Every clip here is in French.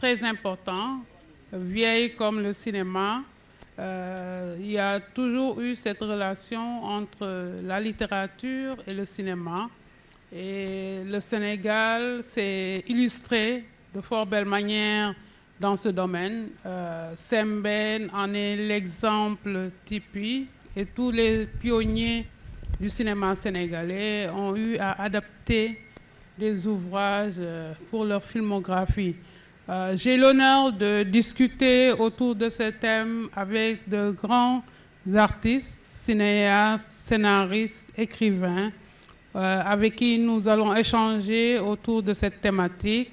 très important, vieille comme le cinéma. Il y a toujours eu cette relation entre la littérature et le cinéma. Et le Sénégal s'est illustré de fort belle manière dans ce domaine. Sembène en est l'exemple typique et tous les pionniers du cinéma sénégalais ont eu à adapter des ouvrages pour leur filmographie. J'ai l'honneur de discuter autour de ce thème avec de grands artistes, cinéastes, scénaristes, écrivains, avec qui nous allons échanger autour de cette thématique.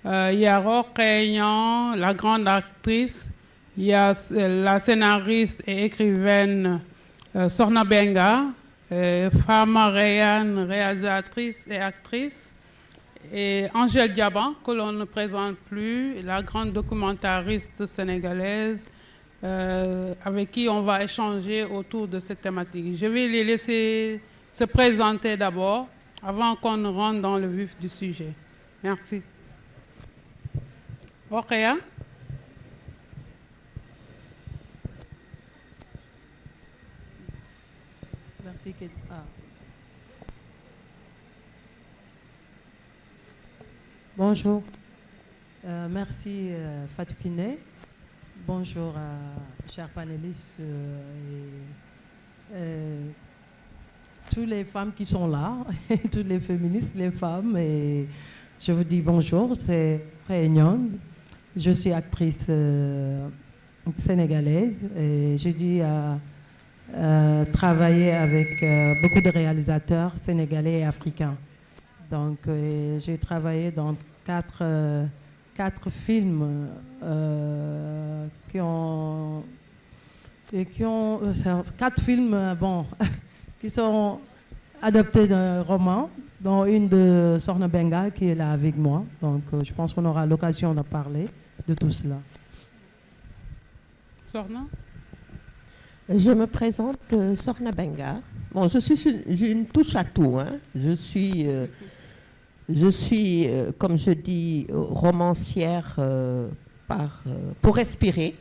Il y a Rokhaya Niang, la grande actrice, il y a la scénariste et écrivaine Sokhna Benga, Fama Reyane, réalisatrice et actrice, et Angèle Diaban, que l'on ne présente plus, la grande documentariste sénégalaise, avec qui on va échanger autour de cette thématique. Je vais les laisser se présenter d'abord, avant qu'on ne rentre dans le vif du sujet. Merci. Rokhaya. Merci. Bonjour. Merci Fatou Kiné. Bonjour à chers panélistes et toutes les femmes qui sont là, toutes les féministes, les femmes. Et je vous dis bonjour, c'est Rokhaya Niang. Je suis actrice sénégalaise et j'ai dû travailler avec beaucoup de réalisateurs sénégalais et africains. Donc j'ai travaillé dans quatre films quatre films qui sont adaptés d'un roman, dont une de Sokhna Benga qui est là avec moi. Donc je pense qu'on aura l'occasion de parler de tout cela. Sokhna. Je me présente Sokhna Benga. Bon, je suis une touche à tout. Hein. Je suis, comme je dis, romancière pour respirer.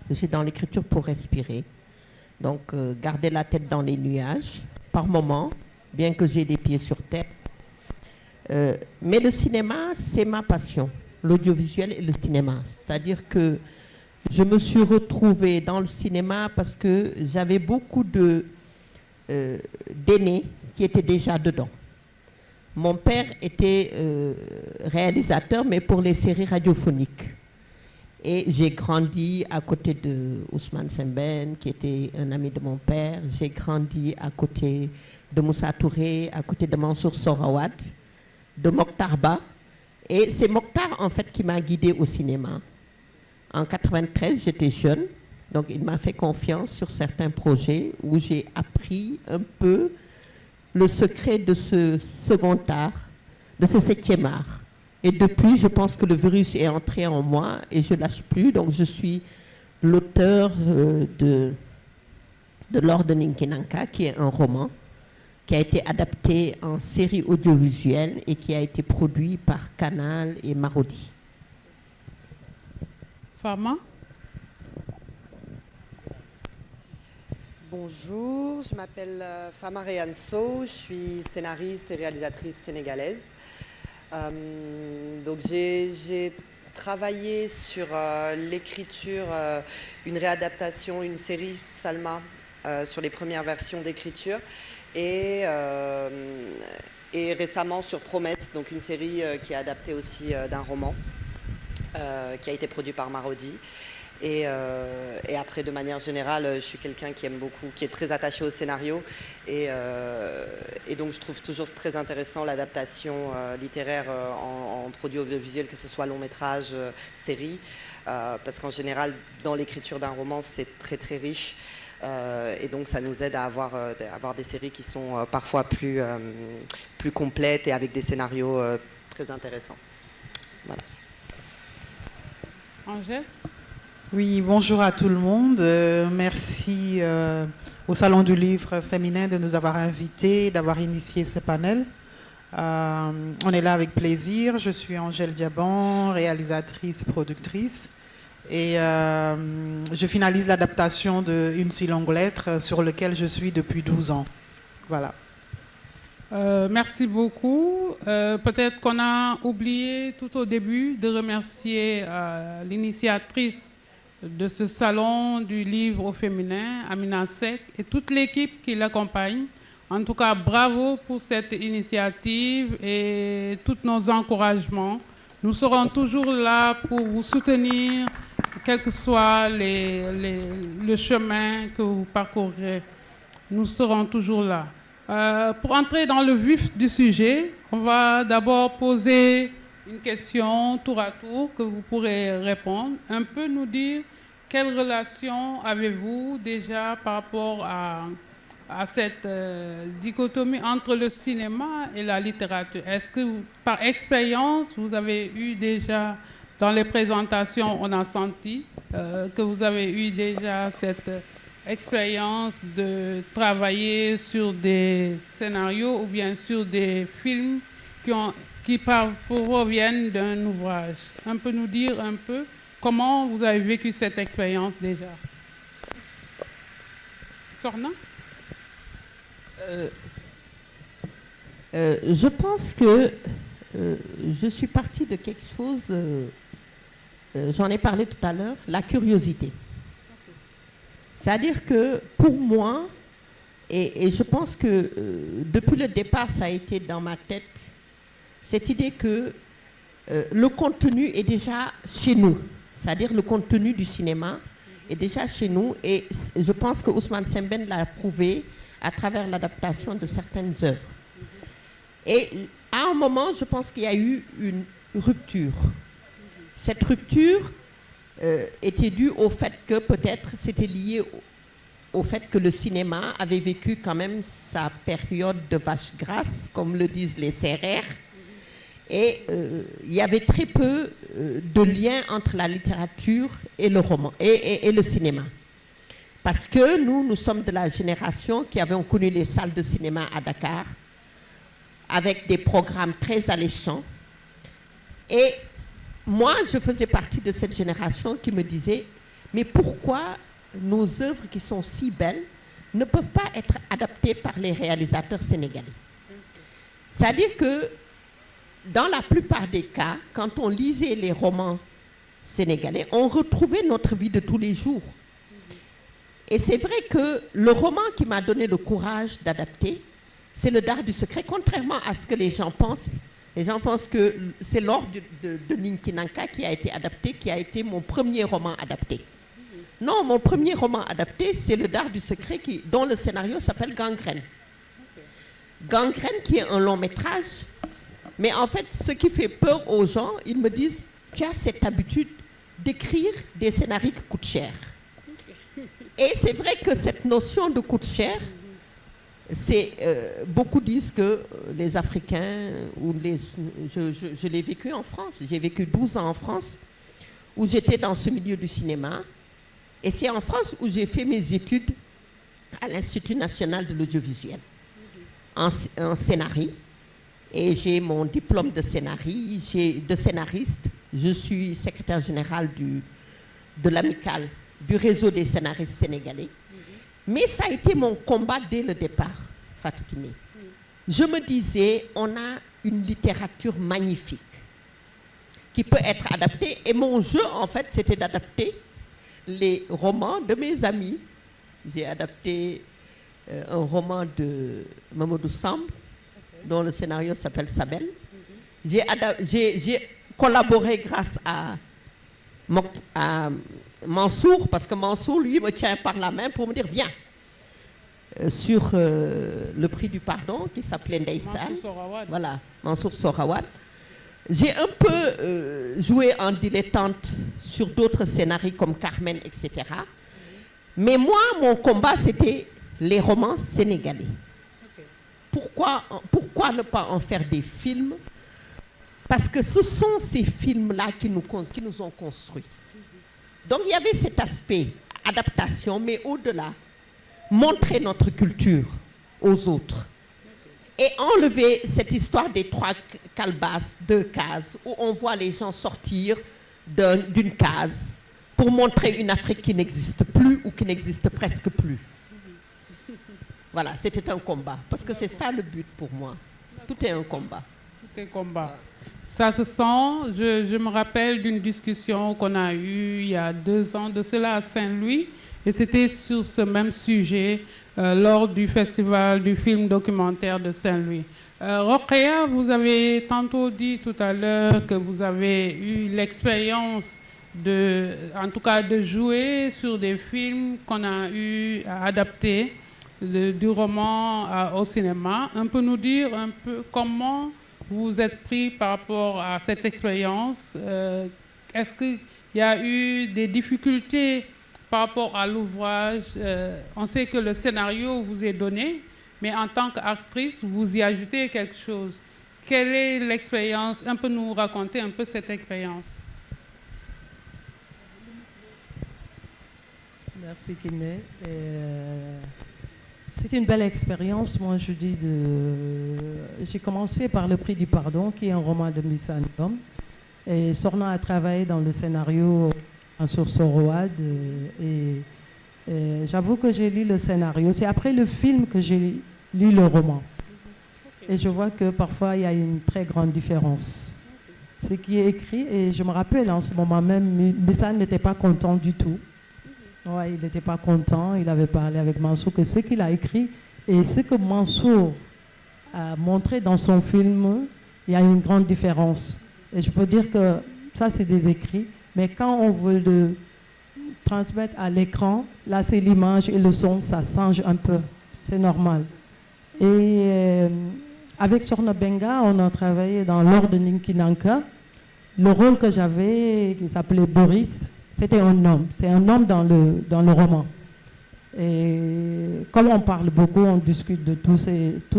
Je suis dans l'écriture pour respirer. Donc, garder la tête dans les nuages, par moments, bien que j'ai des pieds sur terre. Mais le cinéma, c'est ma passion. L'audiovisuel et le cinéma. C'est-à-dire que je me suis retrouvée dans le cinéma parce que j'avais beaucoup d'aînés qui étaient déjà dedans. Mon père était réalisateur, mais pour les séries radiophoniques. Et j'ai grandi à côté de Ousmane Sembène, qui était un ami de mon père. J'ai grandi à côté de Moussa Touré, à côté de Mansour Sorawad, de Mokhtar Ba. Et c'est Mokhtar, en fait, qui m'a guidée au cinéma. En 93, j'étais jeune, donc il m'a fait confiance sur certains projets où j'ai appris un peu le secret de ce second art, de ce 7e art. Et depuis, je pense que le virus est entré en moi et je ne lâche plus. Donc, je suis l'auteur de L'Or de Ninkinanka, qui est un roman qui a été adapté en série audiovisuelle et qui a été produit par Canal et Marodi. Fama. Bonjour, je m'appelle Fama Reyane Sow, je suis scénariste et réalisatrice sénégalaise. Donc j'ai travaillé sur l'écriture, une réadaptation, une série Salma sur les premières versions d'écriture et récemment sur Promesse, donc une série qui est adaptée aussi d'un roman qui a été produit par Marodi. Et après, de manière générale, je suis quelqu'un qui aime beaucoup, qui est très attaché au scénario. Et donc, je trouve toujours très intéressant l'adaptation littéraire en produit audiovisuel, que ce soit long métrage, série. Parce qu'en général, dans l'écriture d'un roman, c'est très, très riche. Et donc, ça nous aide à avoir des séries qui sont parfois plus complètes et avec des scénarios très intéressants. Voilà. Angèle. Oui, bonjour à tout le monde. Merci au Salon du Livre féminin de nous avoir invités, d'avoir initié ce panel. On est là avec plaisir. Je suis Angèle Diaban, réalisatrice, productrice. Et je finalise l'adaptation de Une si longue lettre sur lequel je suis depuis 12 ans. Voilà. Merci beaucoup. Peut-être qu'on a oublié tout au début de remercier l'initiatrice de ce salon du livre au féminin, Amina Seck, et toute l'équipe qui l'accompagne. En tout cas, bravo pour cette initiative et tous nos encouragements. Nous serons toujours là pour vous soutenir, quel que soit le chemin que vous parcourrez. Nous serons toujours là. Pour entrer dans le vif du sujet, on va d'abord poser une question tour à tour que vous pourrez répondre. Un peu nous dire quelle relation avez-vous déjà par rapport à cette dichotomie entre le cinéma et la littérature. Est-ce que par expérience, vous avez eu déjà, dans les présentations, on a senti que vous avez eu déjà cette expérience de travailler sur des scénarios ou bien sur des films qui proviennent d'un ouvrage. Un peu nous dire un peu comment vous avez vécu cette expérience déjà. Sorna? Je pense que je suis partie de quelque chose, j'en ai parlé tout à l'heure, la curiosité. C'est-à-dire que pour moi, et je pense que depuis le départ, ça a été dans ma tête, cette idée que le contenu est déjà chez nous. C'est-à-dire le contenu du cinéma est déjà chez nous. Et je pense que Ousmane Sembène l'a prouvé à travers l'adaptation de certaines œuvres. Et à un moment, je pense qu'il y a eu une rupture. Cette rupture était due au fait que peut-être c'était lié au fait que le cinéma avait vécu quand même sa période de vache grasse, comme le disent les Sérères, et il y avait très peu de lien entre la littérature et le roman et le cinéma. Parce que nous sommes de la génération qui avons connu les salles de cinéma à Dakar, avec des programmes très alléchants. Et moi, je faisais partie de cette génération qui me disait, mais pourquoi nos œuvres qui sont si belles ne peuvent pas être adaptées par les réalisateurs sénégalais? C'est-à-dire que dans la plupart des cas, quand on lisait les romans sénégalais, on retrouvait notre vie de tous les jours. Et c'est vrai que le roman qui m'a donné le courage d'adapter, c'est Le Dard du secret, contrairement à ce que les gens pensent. Les gens pensent que c'est L'Or de Ninki Nanka qui a été adapté, qui a été mon premier roman adapté. Non, mon premier roman adapté, c'est Le Dard du secret, dont le scénario s'appelle Gangrène. Gangrène, qui est un long métrage. Mais en fait, ce qui fait peur aux gens, ils me disent, tu as cette habitude d'écrire des scénarios qui coûtent cher. Et c'est vrai que cette notion de coûte cher, beaucoup disent que les Africains, je l'ai vécu en France, j'ai vécu 12 ans en France, où j'étais dans ce milieu du cinéma. Et c'est en France où j'ai fait mes études à l'Institut national de l'audiovisuel, en scénario. Et j'ai mon diplôme de scénariste. Je suis secrétaire générale de l'amicale du réseau des scénaristes sénégalais. Mais ça a été mon combat dès le départ, Fatou Kiné. Je me disais, on a une littérature magnifique qui peut être adaptée. Et mon jeu, en fait, c'était d'adapter les romans de mes amis. J'ai adapté un roman de Mamadou Samb, dont le scénario s'appelle Sabel. J'ai collaboré grâce à Mansour, parce que Mansour, lui, me tient par la main pour me dire, viens, sur le prix du pardon, qui s'appelait Ndeysaan. Voilà, Mansour Sorawad. J'ai un peu joué en dilettante sur d'autres scénarios comme Carmen, etc. Mais moi, mon combat, c'était les romans sénégalais. Pourquoi ne pas en faire des films? Parce que ce sont ces films-là qui nous ont construits. Donc il y avait cet aspect adaptation, mais au-delà, montrer notre culture aux autres. et enlever cette histoire des 3 calebasses, 2 cases, où on voit les gens sortir d'une case pour montrer une Afrique qui n'existe plus ou qui n'existe presque plus. Voilà, c'était un combat, parce que c'est ça le but pour moi. Tout est un combat. Tout est combat. Ça se sent. Je me rappelle d'une discussion qu'on a eue il y a 2 ans de cela à Saint-Louis, et c'était sur ce même sujet lors du festival du film documentaire de Saint-Louis. Rokhaya, vous avez tantôt dit tout à l'heure que vous avez eu l'expérience en tout cas de jouer sur des films qu'on a eu à adapter du roman au cinéma. Un peu nous dire un peu comment vous vous êtes pris par rapport à cette expérience. Est-ce qu'il y a eu des difficultés par rapport à l'ouvrage? On sait que le scénario vous est donné, mais en tant qu'actrice, vous y ajoutez quelque chose. Quelle est l'expérience? Un peu nous raconter un peu cette expérience. Merci Kiné. C'était une belle expérience. Moi, je dis j'ai commencé par Le Prix du Pardon, qui est un roman de Missa Ngom. Et Sorna a travaillé dans le scénario sur Soroad. Et j'avoue que j'ai lu le scénario. C'est après le film que j'ai lu le roman. Et je vois que parfois, il y a une très grande différence. Ce qui est écrit, et je me rappelle en ce moment même, Missa n'était pas content du tout. Ouais, il n'était pas content, il avait parlé avec Mansour que ce qu'il a écrit et ce que Mansour a montré dans son film, il y a une grande différence. Et je peux dire que ça, c'est des écrits, mais quand on veut le transmettre à l'écran, là, c'est l'image et le son, ça change un peu, c'est normal. Et avec Sorna Benga, on a travaillé dans l'ordre Ninkinanka. Le rôle que j'avais, qui s'appelait Boris, c'était un homme. C'est un homme dans le roman. Et comme on parle beaucoup, on discute de tous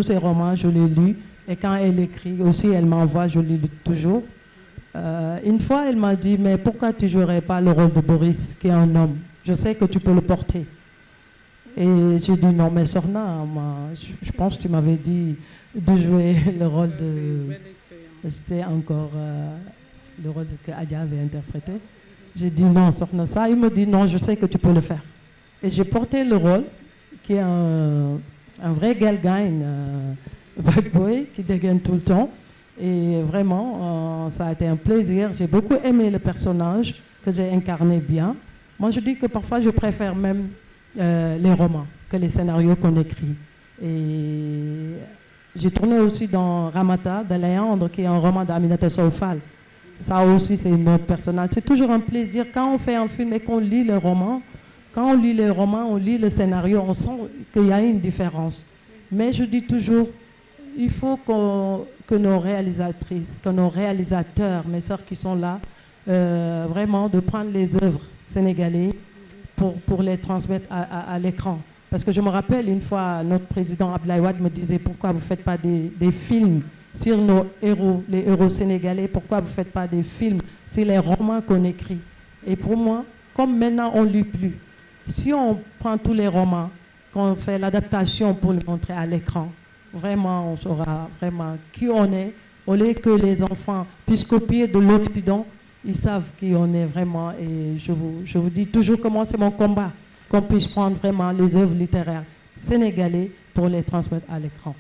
ces romans, je les lis. Et quand elle écrit aussi, elle m'envoie, je les lis toujours. Une fois, elle m'a dit, mais pourquoi tu ne jouerais pas le rôle de Boris, qui est un homme? Je sais que tu peux le porter. Et j'ai dit, non, mais Sorna, je pense que tu m'avais dit de jouer le rôle de... C'était encore le rôle que Adja avait interprété. J'ai dit non, Sorna ça. Il me dit non, je sais que tu peux le faire. Et j'ai porté le rôle, qui est un vrai galgain, bad boy, qui dégaine tout le temps. Et vraiment, ça a été un plaisir. J'ai beaucoup aimé le personnage que j'ai incarné bien. Moi, je dis que parfois, je préfère même les romans que les scénarios qu'on écrit. Et j'ai tourné aussi dans Ramata de Léandre, qui est un roman d'Aminata Soufal. Ça aussi, c'est notre personnage. C'est toujours un plaisir quand on fait un film et qu'on lit le roman. Quand on lit le roman, on lit le scénario, on sent qu'il y a une différence. Mais je dis toujours, il faut que nos réalisatrices, que nos réalisateurs, mes sœurs qui sont là, vraiment de prendre les œuvres sénégalaises pour les transmettre à l'écran. Parce que je me rappelle une fois, notre président Abdoulaye Wade me disait, pourquoi vous ne faites pas des films sur nos héros, les héros sénégalais, pourquoi vous ne faites pas des films sur les romans qu'on écrit? Et pour moi, comme maintenant on ne lit plus, si on prend tous les romans, qu'on fait l'adaptation pour le montrer à l'écran, vraiment on saura vraiment qui on est, au lieu que les enfants puissent copier de l'Occident, ils savent qui on est vraiment. Et je vous dis toujours comment c'est mon combat, qu'on puisse prendre vraiment les œuvres littéraires sénégalaises pour les transmettre à l'écran.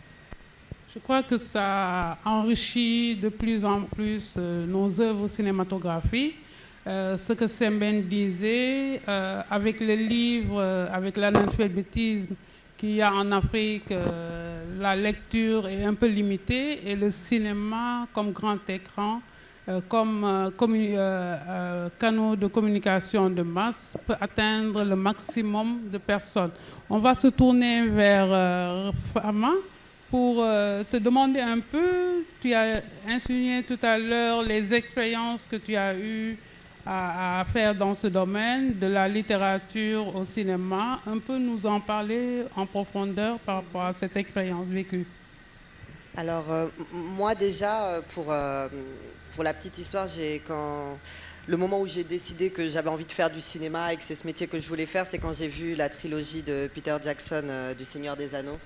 Je crois que ça enrichit de plus en plus nos œuvres cinématographiques. Ce que Sembène disait, avec les livres, avec l'analphabétisme qu'il y a en Afrique, la lecture est un peu limitée et le cinéma comme grand écran, comme canaux de communication de masse peut atteindre le maximum de personnes. On va se tourner vers Fama pour te demander un peu, tu as insinué tout à l'heure les expériences que tu as eues à faire dans ce domaine, de la littérature au cinéma. Un peu nous en parler en profondeur par rapport à cette expérience vécue. Alors, moi déjà, pour la petite histoire, le moment où j'ai décidé que j'avais envie de faire du cinéma et que c'est ce métier que je voulais faire, c'est quand j'ai vu la trilogie de Peter Jackson du Seigneur des Anneaux,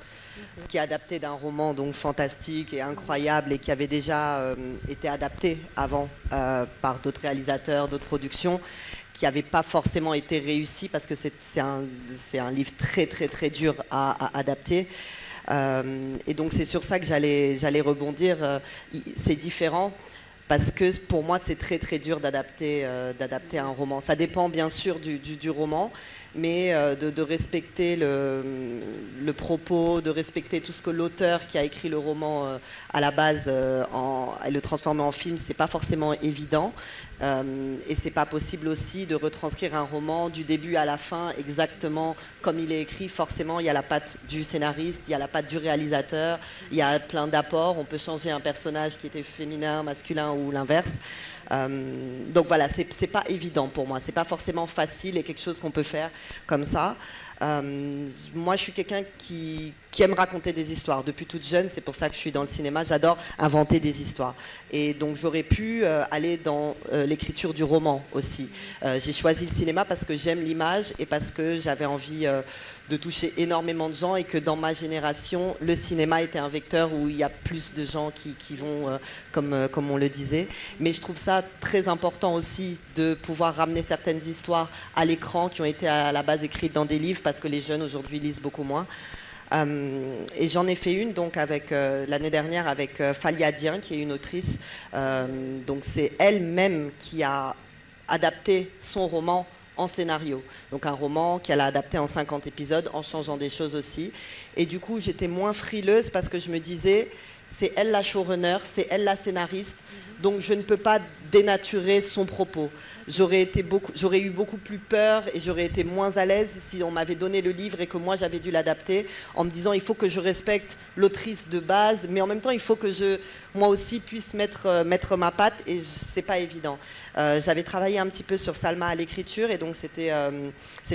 qui est adaptée d'un roman donc fantastique et incroyable et qui avait déjà été adapté avant par d'autres réalisateurs, d'autres productions, qui n'avaient pas forcément été réussi parce que c'est un livre très très très dur à adapter. Et donc c'est sur ça que j'allais rebondir. C'est différent. Parce que pour moi, c'est très très dur d'adapter un roman. Ça dépend bien sûr du roman, mais de respecter le propos, de respecter tout ce que l'auteur qui a écrit le roman à la base et le transformer en film, c'est pas forcément évident. Et c'est pas possible aussi de retranscrire un roman du début à la fin exactement comme il est écrit. Forcément, il y a la patte du scénariste, il y a la patte du réalisateur, il y a plein d'apports. On peut changer un personnage qui était féminin, masculin ou l'inverse. Donc voilà, c'est pas évident pour moi. C'est pas forcément facile et quelque chose qu'on peut faire comme ça. Moi, je suis quelqu'un qui aime raconter des histoires. Depuis toute jeune, c'est pour ça que je suis dans le cinéma. J'adore inventer des histoires. Et donc, j'aurais pu aller dans l'écriture du roman aussi. J'ai choisi le cinéma parce que j'aime l'image et parce que j'avais envie de toucher énormément de gens et que dans ma génération, le cinéma était un vecteur où il y a plus de gens qui vont, comme on le disait. Mais je trouve ça très important aussi de pouvoir ramener certaines histoires à l'écran qui ont été à la base écrites dans des livres parce que les jeunes aujourd'hui lisent beaucoup moins. Et j'en ai fait une donc l'année dernière avec Falia Dien, qui est une autrice. Donc c'est elle-même qui a adapté son roman en scénario. Donc un roman qu'elle a adapté en 50 épisodes en changeant des choses aussi. Et du coup, j'étais moins frileuse parce que je me disais, c'est elle la showrunner, c'est elle la scénariste, donc je ne peux pas dénaturer son propos. J'aurais eu beaucoup plus peur et j'aurais été moins à l'aise si on m'avait donné le livre et que moi j'avais dû l'adapter en me disant il faut que je respecte l'autrice de base, mais en même temps il faut que moi aussi puisse mettre ma patte et c'est pas évident. J'avais travaillé un petit peu sur Salma à l'écriture et donc c'était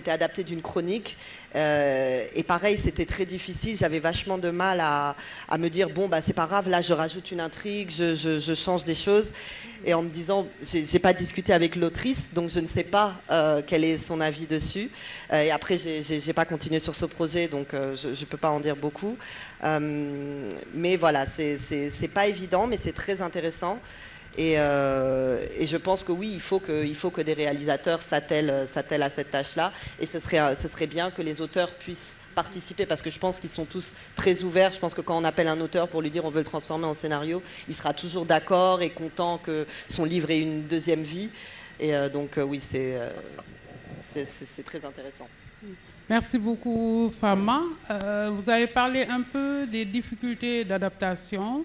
adapté d'une chronique. Et pareil, c'était très difficile. J'avais vachement de mal à me dire bon bah c'est pas grave, là je rajoute une intrigue, je change des choses. Et en me disant, j'ai pas discuté avec l'autrice, donc je ne sais pas quel est son avis dessus. Et après, j'ai pas continué sur ce projet, donc je peux pas en dire beaucoup. Mais voilà, c'est pas évident, mais c'est très intéressant. Et je pense que oui, il faut que des réalisateurs s'attellent à cette tâche-là. Et ce serait bien que les auteurs puissent participer parce que je pense qu'ils sont tous très ouverts. Je pense que quand on appelle un auteur pour lui dire on veut le transformer en scénario, il sera toujours d'accord et content que son livre ait une deuxième vie. Et donc oui, c'est très intéressant. Merci beaucoup, Fama. Vous avez parlé un peu des difficultés d'adaptation.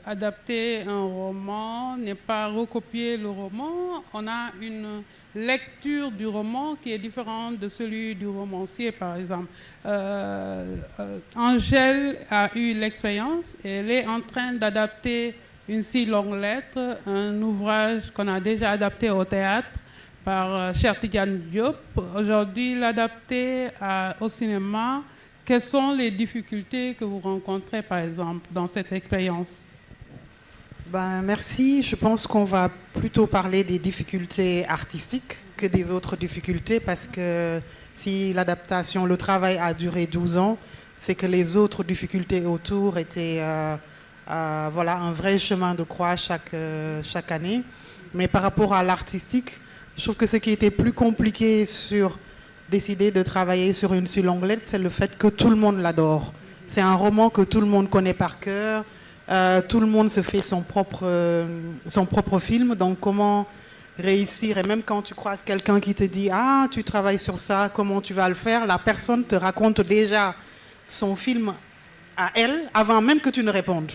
Adapter un roman n'est pas recopier le roman. On a une lecture du roman qui est différente de celui du romancier, par exemple. Angèle a eu l'expérience et elle est en train d'adapter Une si longue lettre, un ouvrage qu'on a déjà adapté au théâtre par Cheikh Tidiane Diop. Aujourd'hui, l'adapter au cinéma. Quelles sont les difficultés que vous rencontrez, par exemple, dans cette expérience? Merci. Je pense qu'on va plutôt parler des difficultés artistiques que des autres difficultés, parce que si l'adaptation, le travail a duré 12 ans, c'est que les autres difficultés autour étaient voilà, un vrai chemin de croix chaque année. Mais par rapport à l'artistique, je trouve que ce qui était plus compliqué sur décider de travailler sur Une si longue lettre, c'est le fait que tout le monde l'adore. C'est un roman que tout le monde connaît par cœur, tout le monde se fait son propre film, donc comment réussir, et même quand tu croises quelqu'un qui te dit « Ah, tu travailles sur ça, comment tu vas le faire ?» La personne te raconte déjà son film à elle, avant même que tu ne répondes.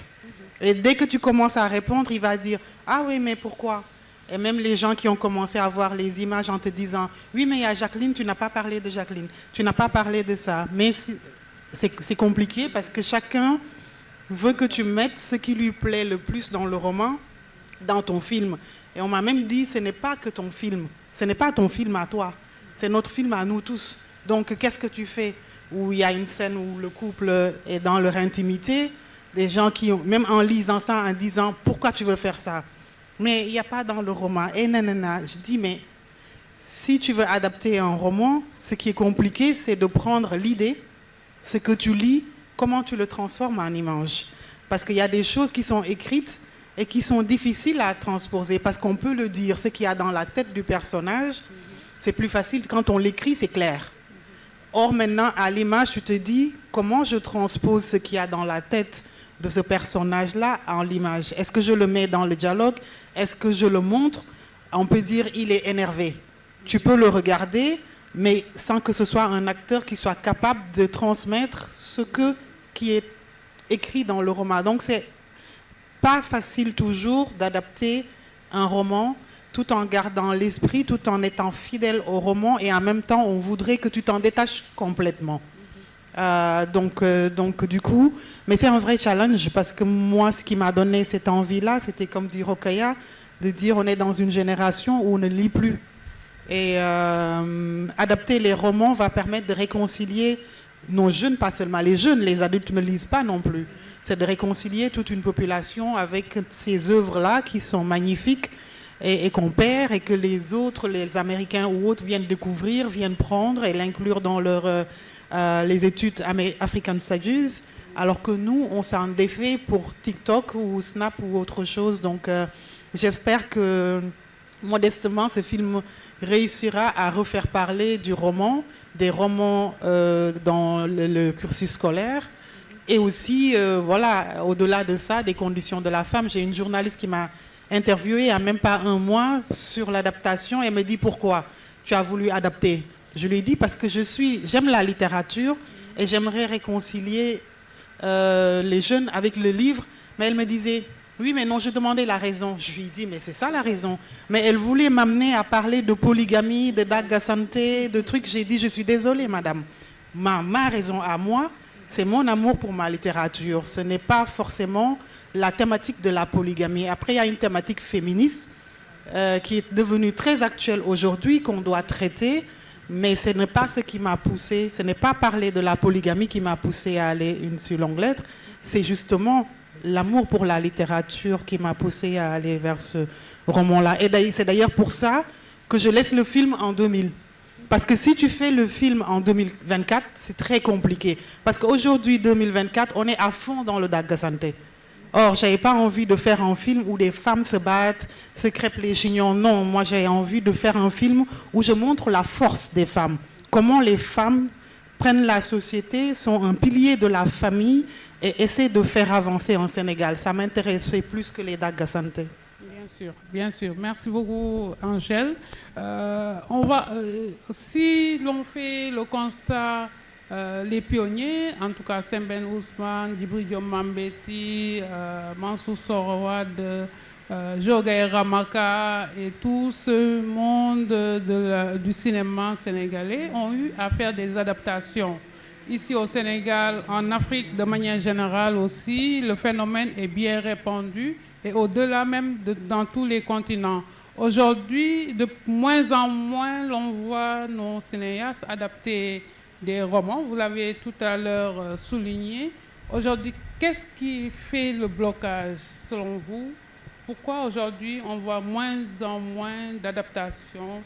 Et dès que tu commences à répondre, il va dire « Ah oui, mais pourquoi ?» Et même les gens qui ont commencé à voir les images en te disant « Oui, mais il y a Jacqueline, tu n'as pas parlé de Jacqueline, tu n'as pas parlé de ça. » Mais c'est compliqué parce que chacun veut que tu mettes ce qui lui plaît le plus dans le roman, dans ton film. Et on m'a même dit « Ce n'est pas que ton film, ce n'est pas ton film à toi, c'est notre film à nous tous. » Donc, qu'est-ce que tu fais? Où il y a une scène où le couple est dans leur intimité, des gens qui, même en lisant ça, en disant « Pourquoi tu veux faire ça ?» mais il n'y a pas dans le roman. Et nanana, je dis, mais si tu veux adapter un roman, ce qui est compliqué, c'est de prendre l'idée, ce que tu lis, comment tu le transformes en image. Parce qu'il y a des choses qui sont écrites et qui sont difficiles à transposer, parce qu'on peut le dire, ce qu'il y a dans la tête du personnage, c'est plus facile. Quand on l'écrit, c'est clair. Or, maintenant, à l'image, tu te dis, comment je transpose ce qu'il y a dans la tête de ce personnage-là en l'image? Est-ce que je le mets dans le dialogue? Est-ce que je le montre? On peut dire, il est énervé. Tu peux le regarder, mais sans que ce soit un acteur qui soit capable de transmettre qui est écrit dans le roman. Donc, c'est pas facile toujours d'adapter un roman tout en gardant l'esprit, tout en étant fidèle au roman, et en même temps, on voudrait que tu t'en détaches complètement. Donc, du coup, mais c'est un vrai challenge, parce que moi, ce qui m'a donné cette envie-là, c'était comme dit Rokhaya, de dire on est dans une génération où on ne lit plus. Et adapter les romans va permettre de réconcilier nos jeunes, pas seulement les jeunes, les adultes ne lisent pas non plus. C'est de réconcilier toute une population avec ces œuvres-là qui sont magnifiques, et qu'on perd, et que les autres, les Américains ou autres, viennent découvrir, viennent prendre et l'inclure dans les études African Studies, alors que nous, on s'en défait pour TikTok ou Snap ou autre chose. Donc, j'espère que, modestement, ce film réussira à refaire parler du roman, des romans dans le cursus scolaire, et aussi, voilà, au-delà de ça, des conditions de la femme. J'ai une journaliste qui m'a interviewée il n'y a même pas un mois sur l'adaptation, et elle me dit pourquoi tu as voulu adapter. Je lui ai dit parce que j'aime la littérature et j'aimerais réconcilier les jeunes avec le livre, mais elle me disait oui, mais non, je demandais la raison. Je lui ai dit mais c'est ça la raison. Mais elle voulait m'amener à parler de polygamie, de Dag Santé, de trucs. J'ai dit je suis désolée madame, ma raison à moi, c'est mon amour pour ma littérature. Ce n'est pas forcément la thématique de la polygamie. Après, il y a une thématique féministe qui est devenue très actuelle aujourd'hui, qu'on doit traiter, mais ce n'est pas ce qui m'a poussé, ce n'est pas parler de la polygamie qui m'a poussé à aller sur longue lettre, c'est justement l'amour pour la littérature qui m'a poussé à aller vers ce roman-là. Et c'est d'ailleurs pour ça que je laisse le film en 2000. Parce que si tu fais le film en 2024, c'est très compliqué. Parce qu'aujourd'hui, 2024, on est à fond dans le Dag Santé. Or, je n'avais pas envie de faire un film où des femmes se battent, se crêpent les chignons. Non, moi, j'ai envie de faire un film où je montre la force des femmes. Comment les femmes prennent la société, sont un pilier de la famille et essaient de faire avancer en Sénégal. Ça m'intéressait plus que les Dag Santé. Bien sûr. Merci beaucoup, Angèle. Si l'on fait le constat, les pionniers, en tout cas Sembène Ousmane, Djibril Diop Mambéty, Mansour Sorowad, Jogay Ramaka et tout ce monde du cinéma sénégalais ont eu à faire des adaptations. Ici au Sénégal, en Afrique de manière générale aussi, le phénomène est bien répandu. Et au-delà même dans tous les continents. Aujourd'hui, de moins en moins, l'on voit nos cinéastes adapter des romans. Vous l'avez tout à l'heure souligné. Aujourd'hui, qu'est-ce qui fait le blocage, selon vous? Pourquoi aujourd'hui, on voit moins en moins d'adaptations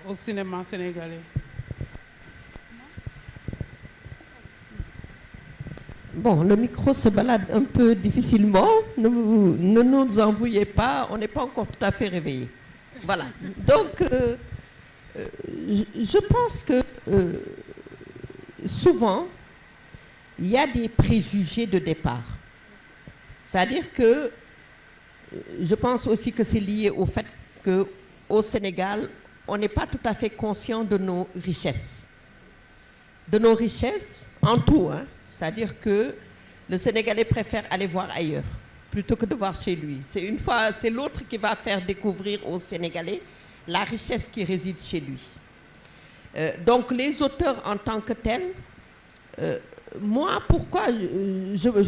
au cinéma sénégalais? Bon, le micro se balade un peu difficilement. Ne nous en vouillez pas, on n'est pas encore tout à fait réveillés. Voilà. Donc, je pense que souvent, il y a des préjugés de départ. C'est-à-dire que je pense aussi que c'est lié au fait qu'au Sénégal, on n'est pas tout à fait conscient de nos richesses. De nos richesses en tout, hein. C'est-à-dire que le Sénégalais préfère aller voir ailleurs plutôt que de voir chez lui. C'est l'autre qui va faire découvrir aux Sénégalais la richesse qui réside chez lui. Donc les auteurs en tant que tels, moi,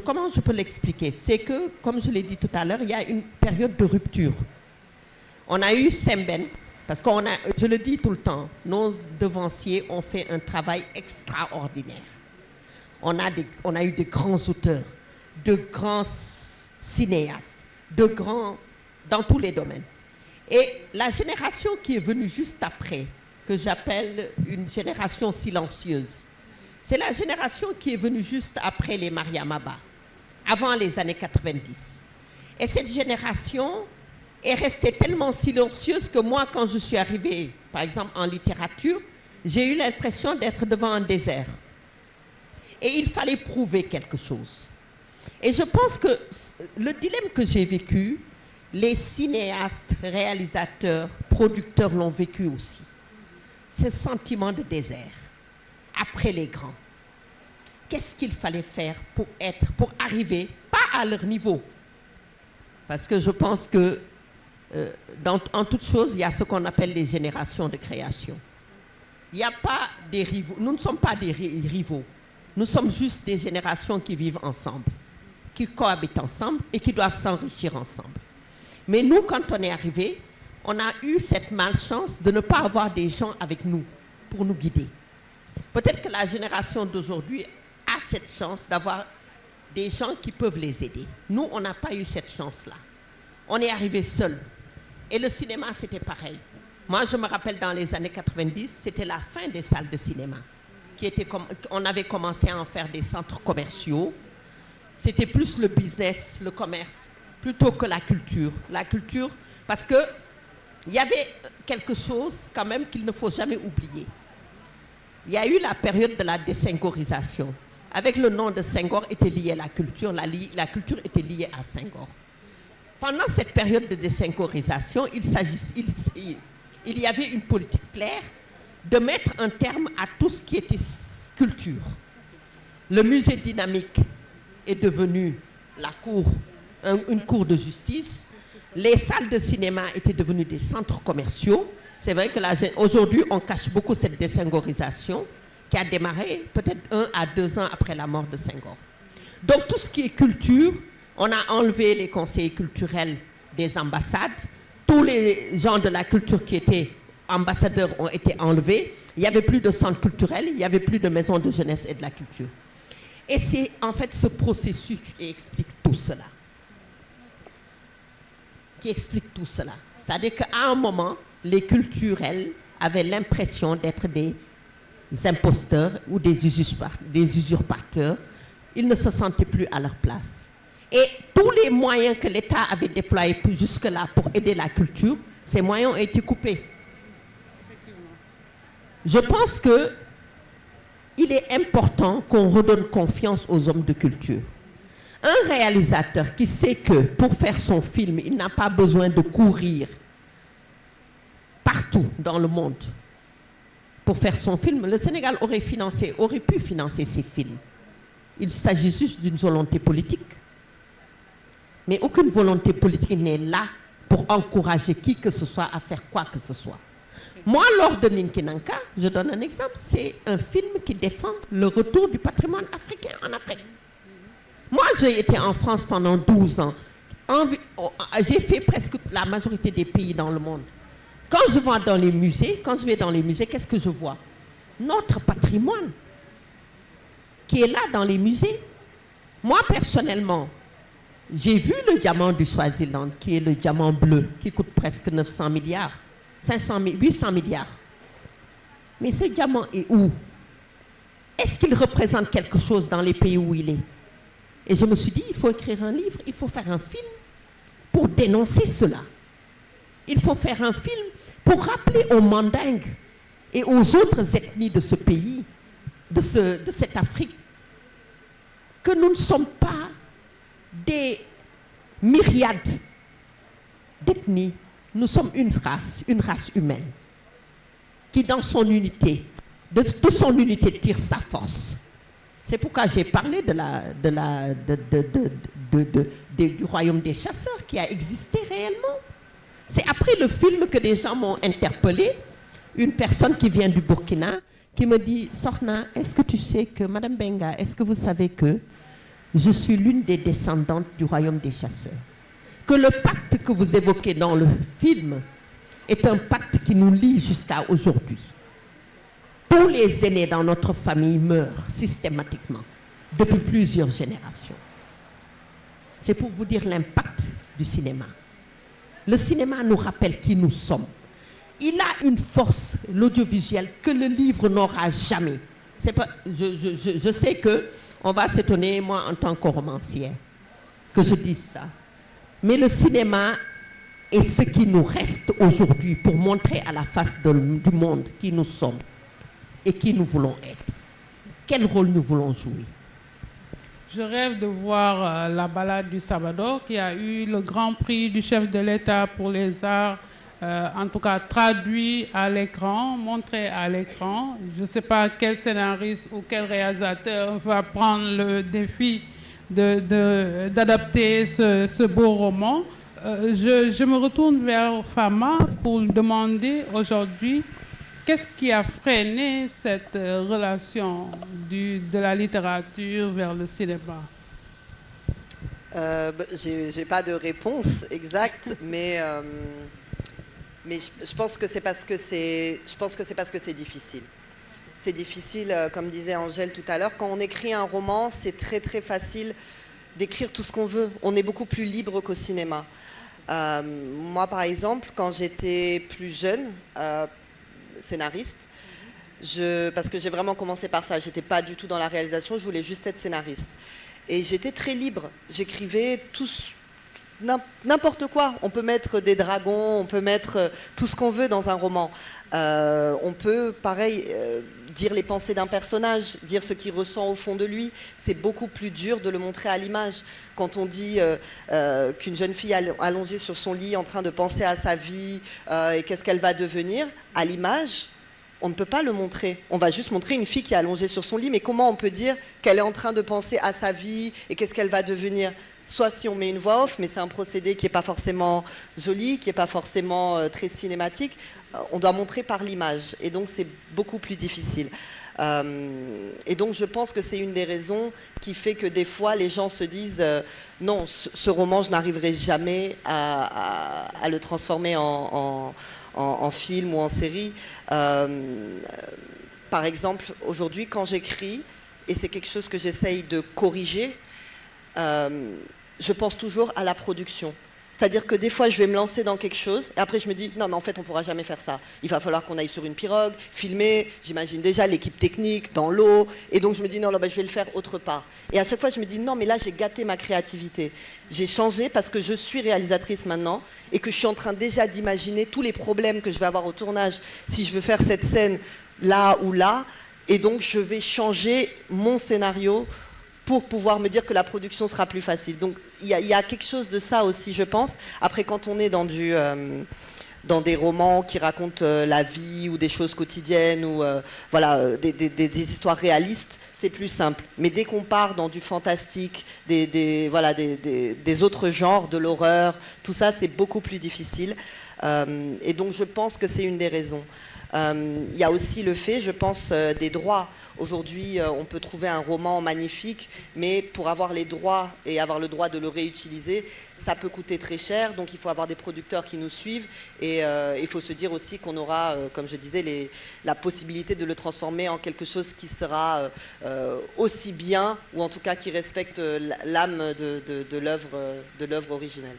comment je peux l'expliquer? C'est que, comme je l'ai dit tout à l'heure, il y a une période de rupture. On a eu Sembène, parce que je le dis tout le temps, nos devanciers ont fait un travail extraordinaire. On a eu de grands auteurs, de grands cinéastes, de grands dans tous les domaines. Et la génération qui est venue juste après, que j'appelle une génération silencieuse, c'est la génération qui est venue juste après les Mariamaba, avant les années 90. Et cette génération est restée tellement silencieuse que moi, quand je suis arrivée, par exemple en littérature, j'ai eu l'impression d'être devant un désert. Et il fallait prouver quelque chose. Et je pense que le dilemme que j'ai vécu, les cinéastes, réalisateurs, producteurs l'ont vécu aussi. Ce sentiment de désert, après les grands. Qu'est-ce qu'il fallait faire pour arriver, pas à leur niveau? Parce que je pense que en toute chose, il y a ce qu'on appelle les générations de création. Il n'y a pas des rivaux. Nous ne sommes pas des rivaux. Nous sommes juste des générations qui vivent ensemble, qui cohabitent ensemble et qui doivent s'enrichir ensemble. Mais nous, quand on est arrivés, on a eu cette malchance de ne pas avoir des gens avec nous pour nous guider. Peut-être que la génération d'aujourd'hui a cette chance d'avoir des gens qui peuvent les aider. Nous, on n'a pas eu cette chance-là. On est arrivés seuls. Et le cinéma, c'était pareil. Moi, je me rappelle dans les années 90, c'était la fin des salles de cinéma. On avait commencé à en faire des centres commerciaux. C'était plus le business, le commerce, plutôt que la culture. La culture, parce qu'il y avait quelque chose quand même qu'il ne faut jamais oublier. Il y a eu la période de la désengorisation. Avec le nom de Senghor était lié à la culture. La culture était liée à Senghor. Pendant cette période de désengorisation, il y avait une politique claire de mettre un terme à tout ce qui était culture. Le musée dynamique est devenu une cour de justice. Les salles de cinéma étaient devenues des centres commerciaux. C'est vrai qu'aujourd'hui, on cache beaucoup cette désengorisation qui a démarré peut-être 1 à 2 ans après la mort de Senghor. Donc tout ce qui est culture, on a enlevé les conseillers culturels des ambassades. Tous les gens de la culture qui étaient ambassadeurs ont été enlevés. Il n'y avait plus de centres culturels, il n'y avait plus de maisons de jeunesse et de la culture. Et c'est en fait ce processus qui explique tout cela. C'est-à-dire qu'à un moment, les culturels avaient l'impression d'être des imposteurs ou des usurpateurs. Ils ne se sentaient plus à leur place. Et tous les moyens que l'État avait déployés jusque-là pour aider la culture, ces moyens ont été coupés. Je pense qu'il est important qu'on redonne confiance aux hommes de culture. Un réalisateur qui sait que pour faire son film, il n'a pas besoin de courir partout dans le monde pour faire son film, le Sénégal aurait pu financer ses films. Il s'agit juste d'une volonté politique. Mais aucune volonté politique n'est là pour encourager qui que ce soit à faire quoi que ce soit. Moi, lors de Ninki Nanka, je donne un exemple, c'est un film qui défend le retour du patrimoine africain en Afrique. Moi, j'ai été en France pendant 12 ans. J'ai fait presque la majorité des pays dans le monde. Quand je vais dans les musées, qu'est-ce que je vois? Notre patrimoine qui est là dans les musées. Moi, personnellement, j'ai vu le diamant du Swaziland, qui est le diamant bleu, qui coûte presque 900 milliards, 800 milliards. Mais ce diamant est où? Est-ce qu'il représente quelque chose dans les pays où il est? Et je me suis dit, il faut écrire un livre, il faut faire un film pour dénoncer cela. Il faut faire un film pour rappeler aux Mandingues et aux autres ethnies de ce pays, de cette Afrique, que nous ne sommes pas des myriades d'ethnies. Nous sommes une race humaine, qui dans son unité, de son unité tire sa force. C'est pourquoi j'ai parlé du royaume des chasseurs qui a existé réellement. C'est après le film que des gens m'ont interpellé. Une personne qui vient du Burkina qui me dit « Sorna, est-ce que tu sais que, Madame Benga, est-ce que vous savez que je suis l'une des descendantes du royaume des chasseurs? Que le pacte que vous évoquez dans le film est un pacte qui nous lie jusqu'à aujourd'hui. Tous les aînés dans notre famille meurent systématiquement depuis plusieurs générations. » C'est pour vous dire l'impact du cinéma. Le cinéma nous rappelle qui nous sommes. Il a une force, l'audiovisuel, que le livre n'aura jamais. C'est pas, je sais qu'on va s'étonner, moi, en tant que romancière, que je dise ça. Mais le cinéma est ce qui nous reste aujourd'hui pour montrer à la face du monde qui nous sommes et qui nous voulons être. Quel rôle nous voulons jouer? Je rêve de voir la balade du Sabado qui a eu le grand prix du chef de l'État pour les arts, en tout cas traduit à l'écran, montré à l'écran. Je ne sais pas quel scénariste ou quel réalisateur va prendre le défi d'adapter ce beau roman. Je me retourne vers Fama pour demander aujourd'hui qu'est-ce qui a freiné cette relation de la littérature vers le cinéma? J'ai pas de réponse exacte, mais je pense que c'est parce que c'est difficile. C'est difficile, comme disait Angèle tout à l'heure. Quand on écrit un roman, c'est très très facile d'écrire tout ce qu'on veut. On est beaucoup plus libre qu'au cinéma. Moi, par exemple, quand j'étais plus jeune, scénariste, parce que j'ai vraiment commencé par ça, j'étais pas du tout dans la réalisation, je voulais juste être scénariste. Et j'étais très libre, j'écrivais n'importe quoi. On peut mettre des dragons, on peut mettre tout ce qu'on veut dans un roman. On peut, pareil, dire les pensées d'un personnage, dire ce qu'il ressent au fond de lui. C'est beaucoup plus dur de le montrer à l'image. Quand on dit qu'une jeune fille allongée sur son lit en train de penser à sa vie et qu'est-ce qu'elle va devenir, à l'image, on ne peut pas le montrer. On va juste montrer une fille qui est allongée sur son lit, mais comment on peut dire qu'elle est en train de penser à sa vie et qu'est-ce qu'elle va devenir? Soit si on met une voix off, mais c'est un procédé qui n'est pas forcément joli, qui n'est pas forcément très cinématique, on doit montrer par l'image. Et donc c'est beaucoup plus difficile. Et donc je pense que c'est une des raisons qui fait que des fois les gens se disent non, ce roman, je n'arriverai jamais à le transformer en film ou en série. Par exemple, aujourd'hui, quand j'écris, et c'est quelque chose que j'essaye de corriger, je pense toujours à la production. C'est-à-dire que des fois, je vais me lancer dans quelque chose, et après je me dis, non, mais en fait, on ne pourra jamais faire ça. Il va falloir qu'on aille sur une pirogue, filmer, j'imagine déjà l'équipe technique, dans l'eau, et donc je me dis, non, ben, je vais le faire autre part. Et à chaque fois, je me dis, non, mais là, j'ai gâté ma créativité. J'ai changé parce que je suis réalisatrice maintenant, et que je suis en train déjà d'imaginer tous les problèmes que je vais avoir au tournage, si je veux faire cette scène là ou là, et donc je vais changer mon scénario pour pouvoir me dire que la production sera plus facile. Donc il y a quelque chose de ça aussi, je pense. Après, quand on est dans des romans qui racontent la vie ou des choses quotidiennes ou des histoires réalistes, c'est plus simple. Mais dès qu'on part dans du fantastique, des autres genres, de l'horreur, tout ça, c'est beaucoup plus difficile. Et donc je pense que c'est une des raisons. Il y a aussi le fait, je pense, des droits. Aujourd'hui, on peut trouver un roman magnifique, mais pour avoir les droits et avoir le droit de le réutiliser, ça peut coûter très cher. Donc il faut avoir des producteurs qui nous suivent. Et il faut se dire aussi qu'on aura, comme je disais, la possibilité de le transformer en quelque chose qui sera aussi bien, ou en tout cas qui respecte l'âme de l'œuvre originelle.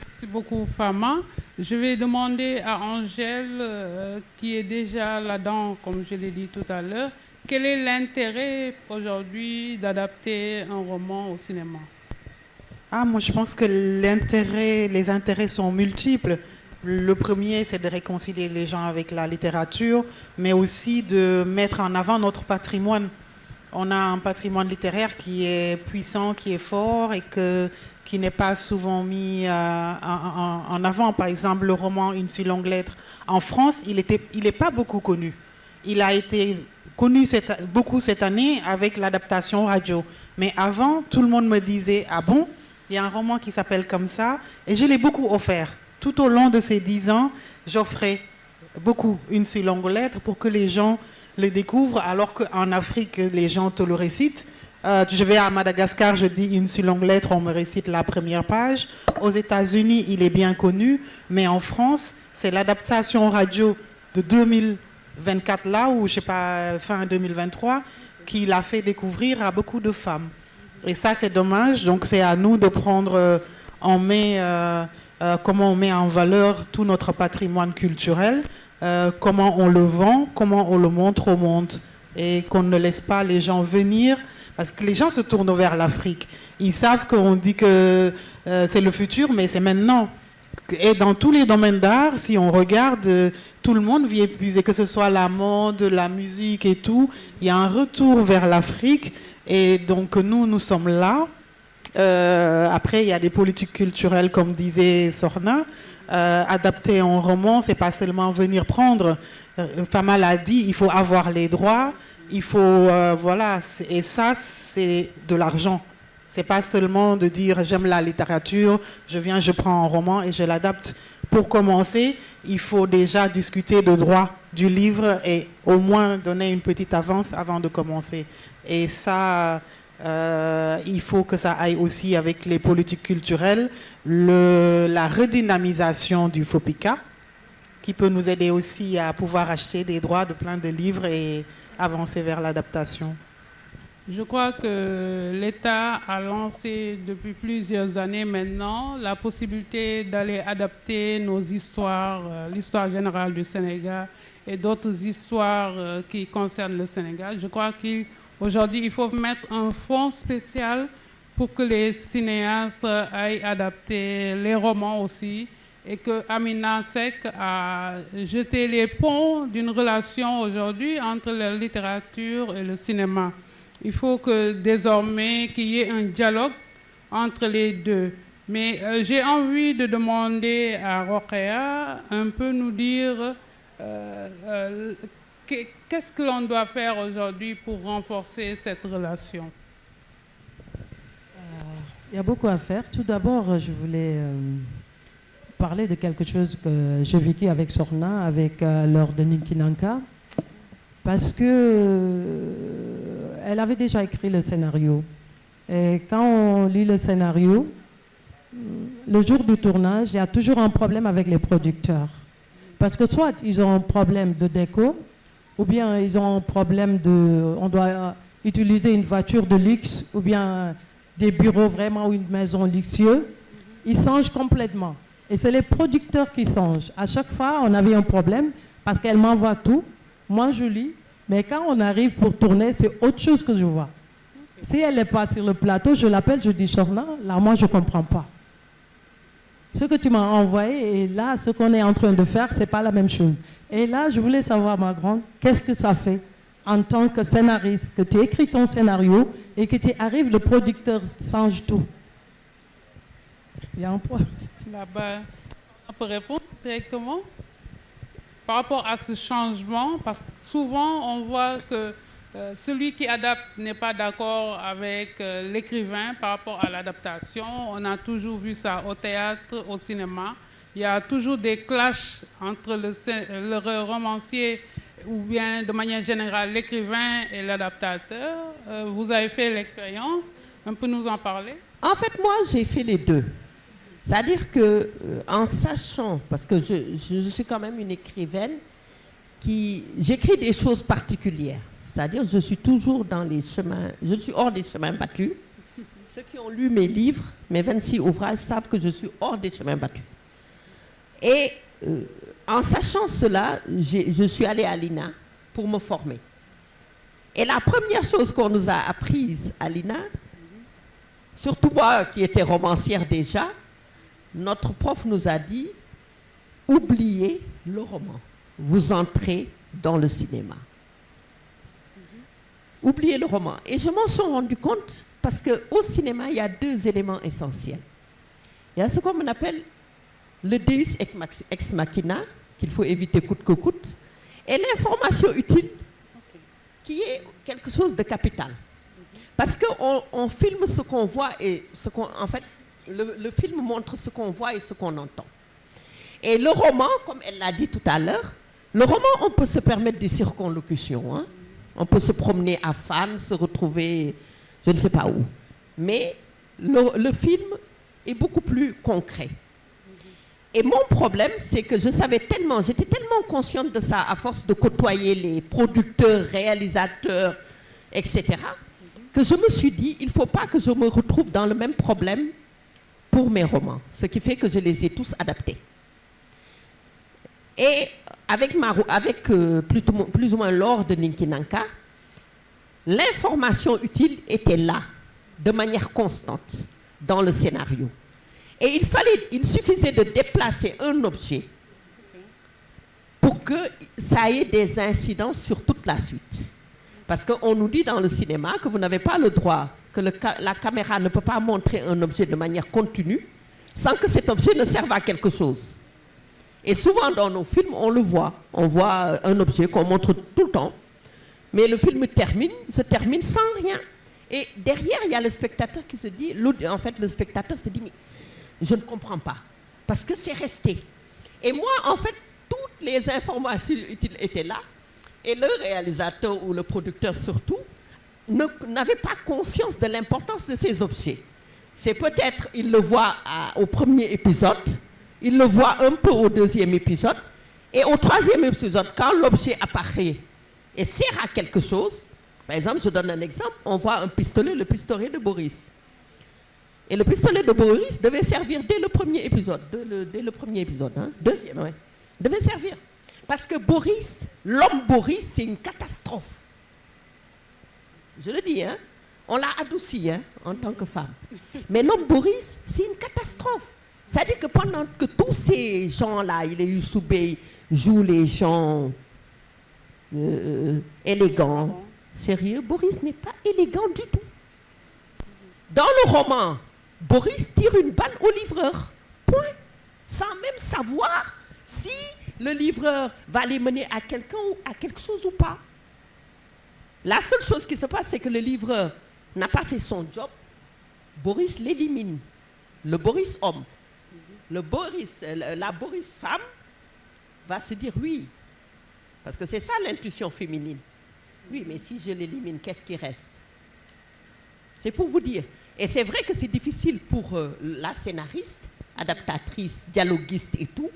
Merci beaucoup, Fama. Je vais demander à Angèle, qui est déjà là-dedans, comme je l'ai dit tout à l'heure, quel est l'intérêt aujourd'hui d'adapter un roman au cinéma? Moi, je pense que les intérêts sont multiples. Le premier, c'est de réconcilier les gens avec la littérature, mais aussi de mettre en avant notre patrimoine. On a un patrimoine littéraire qui est puissant, qui est fort et qui n'est pas souvent mis en avant. Par exemple, le roman Une si longue lettre, en France, il n'est pas beaucoup connu. Il a été connu beaucoup cette année avec l'adaptation radio. Mais avant, tout le monde me disait « Ah bon, il y a un roman qui s'appelle comme ça ?» Et je l'ai beaucoup offert. Tout au long de ces 10 ans, j'offrais beaucoup Une si longue lettre pour que les gens le découvrent, alors qu'en Afrique, les gens te le récitent. Je vais à Madagascar, je dis Une si longue lettre, on me récite la première page. Aux États-Unis, il est bien connu, mais en France, c'est l'adaptation radio de 2024, là, ou je sais pas, fin 2023, qui l'a fait découvrir à beaucoup de femmes. Et ça, c'est dommage. Donc, c'est à nous de prendre en main comment on met en valeur tout notre patrimoine culturel, comment on le vend, comment on le montre au monde et qu'on ne laisse pas les gens venir parce que les gens se tournent vers l'Afrique. Ils savent qu'on dit que c'est le futur, mais c'est maintenant. Et dans tous les domaines d'art, si on regarde, tout le monde vit épuisé, que ce soit la mode, la musique et tout. Il y a un retour vers l'Afrique et donc nous sommes là. Après, il y a des politiques culturelles, comme disait Sorna. Adapter en roman, c'est pas seulement venir prendre. Fama l'a dit, il faut avoir les droits, il faut voilà, et ça c'est de l'argent. C'est pas seulement de dire j'aime la littérature, je viens, je prends un roman et je l'adapte. Pour commencer, il faut déjà discuter de droits du livre et au moins donner une petite avance avant de commencer. Et ça, il faut que ça aille aussi avec les politiques culturelles, la redynamisation du FOPICA, qui peut nous aider aussi à pouvoir acheter des droits de plein de livres et avancer vers l'adaptation. Je crois que l'État a lancé depuis plusieurs années maintenant la possibilité d'aller adapter nos histoires, l'histoire générale du Sénégal et d'autres histoires qui concernent le Sénégal. Je crois qu'aujourd'hui, il faut mettre un fonds spécial pour que les cinéastes aillent adapter les romans aussi et que Amina Seck a jeté les ponts d'une relation aujourd'hui entre la littérature et le cinéma. Il faut que désormais qu'il y ait un dialogue entre les deux. Mais j'ai envie de demander à Rokhaya un peu nous dire qu'est-ce que l'on doit faire aujourd'hui pour renforcer cette relation. Il y a beaucoup à faire. Tout d'abord, je voulais parler de quelque chose que j'ai vécu avec Sorna, avec Laure de Ninkinanka. Parce que elle avait déjà écrit le scénario. Et quand on lit le scénario, le jour du tournage, il y a toujours un problème avec les producteurs. Parce que soit ils ont un problème de déco, ou bien ils ont un problème on doit utiliser une voiture de luxe, ou bien des bureaux vraiment ou une maison luxueuse. Ils changent complètement. Et c'est les producteurs qui changent. À chaque fois, on avait un problème parce qu'elle m'envoie tout. Moi, je lis, mais quand on arrive pour tourner, c'est autre chose que je vois. Si elle n'est pas sur le plateau, je l'appelle, je dis, Sorna, là, moi, je ne comprends pas. Ce que tu m'as envoyé et là, ce qu'on est en train de faire, ce n'est pas la même chose. Et là, je voulais savoir, ma grande, qu'est-ce que ça fait en tant que scénariste, que tu écris ton scénario et que tu arrives, le producteur change tout. Il y a un point. Là-bas, on peut répondre directement par rapport à ce changement, parce que souvent on voit que celui qui adapte n'est pas d'accord avec l'écrivain par rapport à l'adaptation. On a toujours vu ça au théâtre, au cinéma. Il y a toujours des clashs entre le romancier ou bien de manière générale l'écrivain et l'adaptateur. Vous avez fait l'expérience, on peut nous en parler? En fait, moi, j'ai fait les deux. C'est-à-dire que, en sachant, parce que je suis quand même une écrivaine j'écris des choses particulières. C'est-à-dire, je suis toujours dans les chemins, je suis hors des chemins battus. Ceux qui ont lu mes livres, mes 26 ouvrages, savent que je suis hors des chemins battus. Et en sachant cela, je suis allée à l'INA pour me former. Et la première chose qu'on nous a apprise à l'INA, surtout moi qui étais romancière déjà, notre prof nous a dit, oubliez le roman, vous entrez dans le cinéma. Oubliez le roman. Et je m'en suis rendu compte parce qu'au cinéma, il y a deux éléments essentiels. Il y a ce qu'on appelle le deus ex machina, qu'il faut éviter coûte que coûte, et l'information utile, qui est quelque chose de capital. Parce qu'on filme ce qu'on voit et ce qu'on... En fait, le film montre ce qu'on voit et ce qu'on entend. Et le roman, comme elle l'a dit tout à l'heure, le roman, on peut se permettre des circonlocutions. Hein? On peut se promener à Fannes, se retrouver je ne sais pas où. Mais le film est beaucoup plus concret. Et mon problème, c'est que j'étais tellement consciente de ça à force de côtoyer les producteurs, réalisateurs, etc., que je me suis dit, il ne faut pas que je me retrouve dans le même problème pour mes romans, ce qui fait que je les ai tous adaptés. Et avec plus ou moins l'or de Ninki Nanka, l'information utile était là, de manière constante, dans le scénario. Et il suffisait de déplacer un objet pour que ça ait des incidences sur toute la suite. Parce qu'on nous dit dans le cinéma que vous n'avez pas le droit, que la caméra ne peut pas montrer un objet de manière continue sans que cet objet ne serve à quelque chose. Et souvent dans nos films, on le voit. On voit un objet qu'on montre tout le temps, mais le film se termine sans rien. Et derrière, il y a le spectateur qui se dit, en fait, le spectateur se dit, mais je ne comprends pas, parce que c'est resté. Et moi, en fait, toutes les informations utiles étaient là, et le réalisateur ou le producteur surtout n'avait pas conscience de l'importance de ces objets. C'est peut-être, il le voit au premier épisode, il le voit un peu au deuxième épisode, et au troisième épisode, quand l'objet apparaît et sert à quelque chose, par exemple, je donne un exemple, on voit un pistolet, le pistolet de Boris. Et le pistolet de Boris devait servir dès le premier épisode, deuxième, ouais, devait servir. Parce que Boris, l'homme Boris, c'est une catastrophe. Je le dis, hein, on l'a adouci en tant que femme. Mais l'homme Boris, c'est une catastrophe. C'est-à-dire que pendant que tous ces gens-là, il est Youssoubey, jouent les gens élégants, sérieux, Boris n'est pas élégant du tout. Dans le roman, Boris tire une balle au livreur, point, sans même savoir si le livreur va les mener à quelqu'un ou à quelque chose ou pas. La seule chose qui se passe, c'est que le livreur n'a pas fait son job. Boris l'élimine. Le Boris homme. La Boris femme va se dire oui. Parce que c'est ça l'intuition féminine. Oui, mais si je l'élimine, qu'est-ce qui reste? C'est pour vous dire. Et c'est vrai que c'est difficile pour la scénariste, adaptatrice, dialoguiste et tout,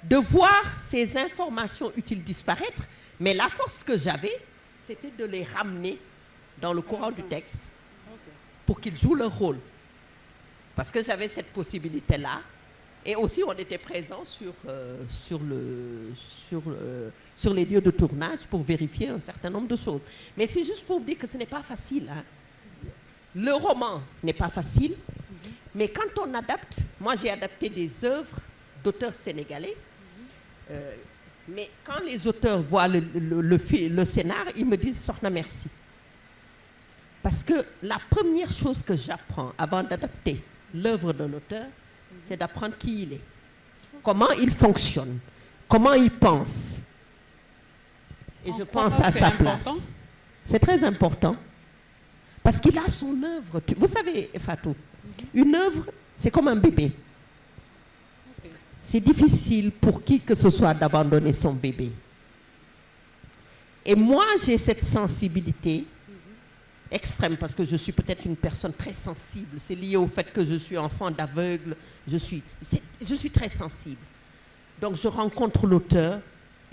de voir ces informations utiles disparaître. Mais la force que j'avais, c'était de les ramener dans le courant du texte pour qu'ils jouent leur rôle. Parce que j'avais cette possibilité-là. Et aussi, on était présents sur les lieux de tournage pour vérifier un certain nombre de choses. Mais c'est juste pour vous dire que ce n'est pas facile. Hein. Le roman n'est pas facile, mais quand on adapte, moi j'ai adapté des œuvres d'auteurs sénégalais, mais quand les auteurs voient le scénar, ils me disent « Sokhna, merci ». Parce que la première chose que j'apprends avant d'adapter l'œuvre de l'auteur, c'est d'apprendre qui il est, comment il fonctionne, comment il pense. Et je pense à sa place. C'est très important. Parce qu'il a son œuvre. Vous savez, Fatou, une œuvre, c'est comme un bébé. C'est difficile pour qui que ce soit d'abandonner son bébé. Et moi, j'ai cette sensibilité extrême, parce que je suis peut-être une personne très sensible. C'est lié au fait que je suis enfant d'aveugle. Je suis très sensible. Donc, je rencontre l'auteur.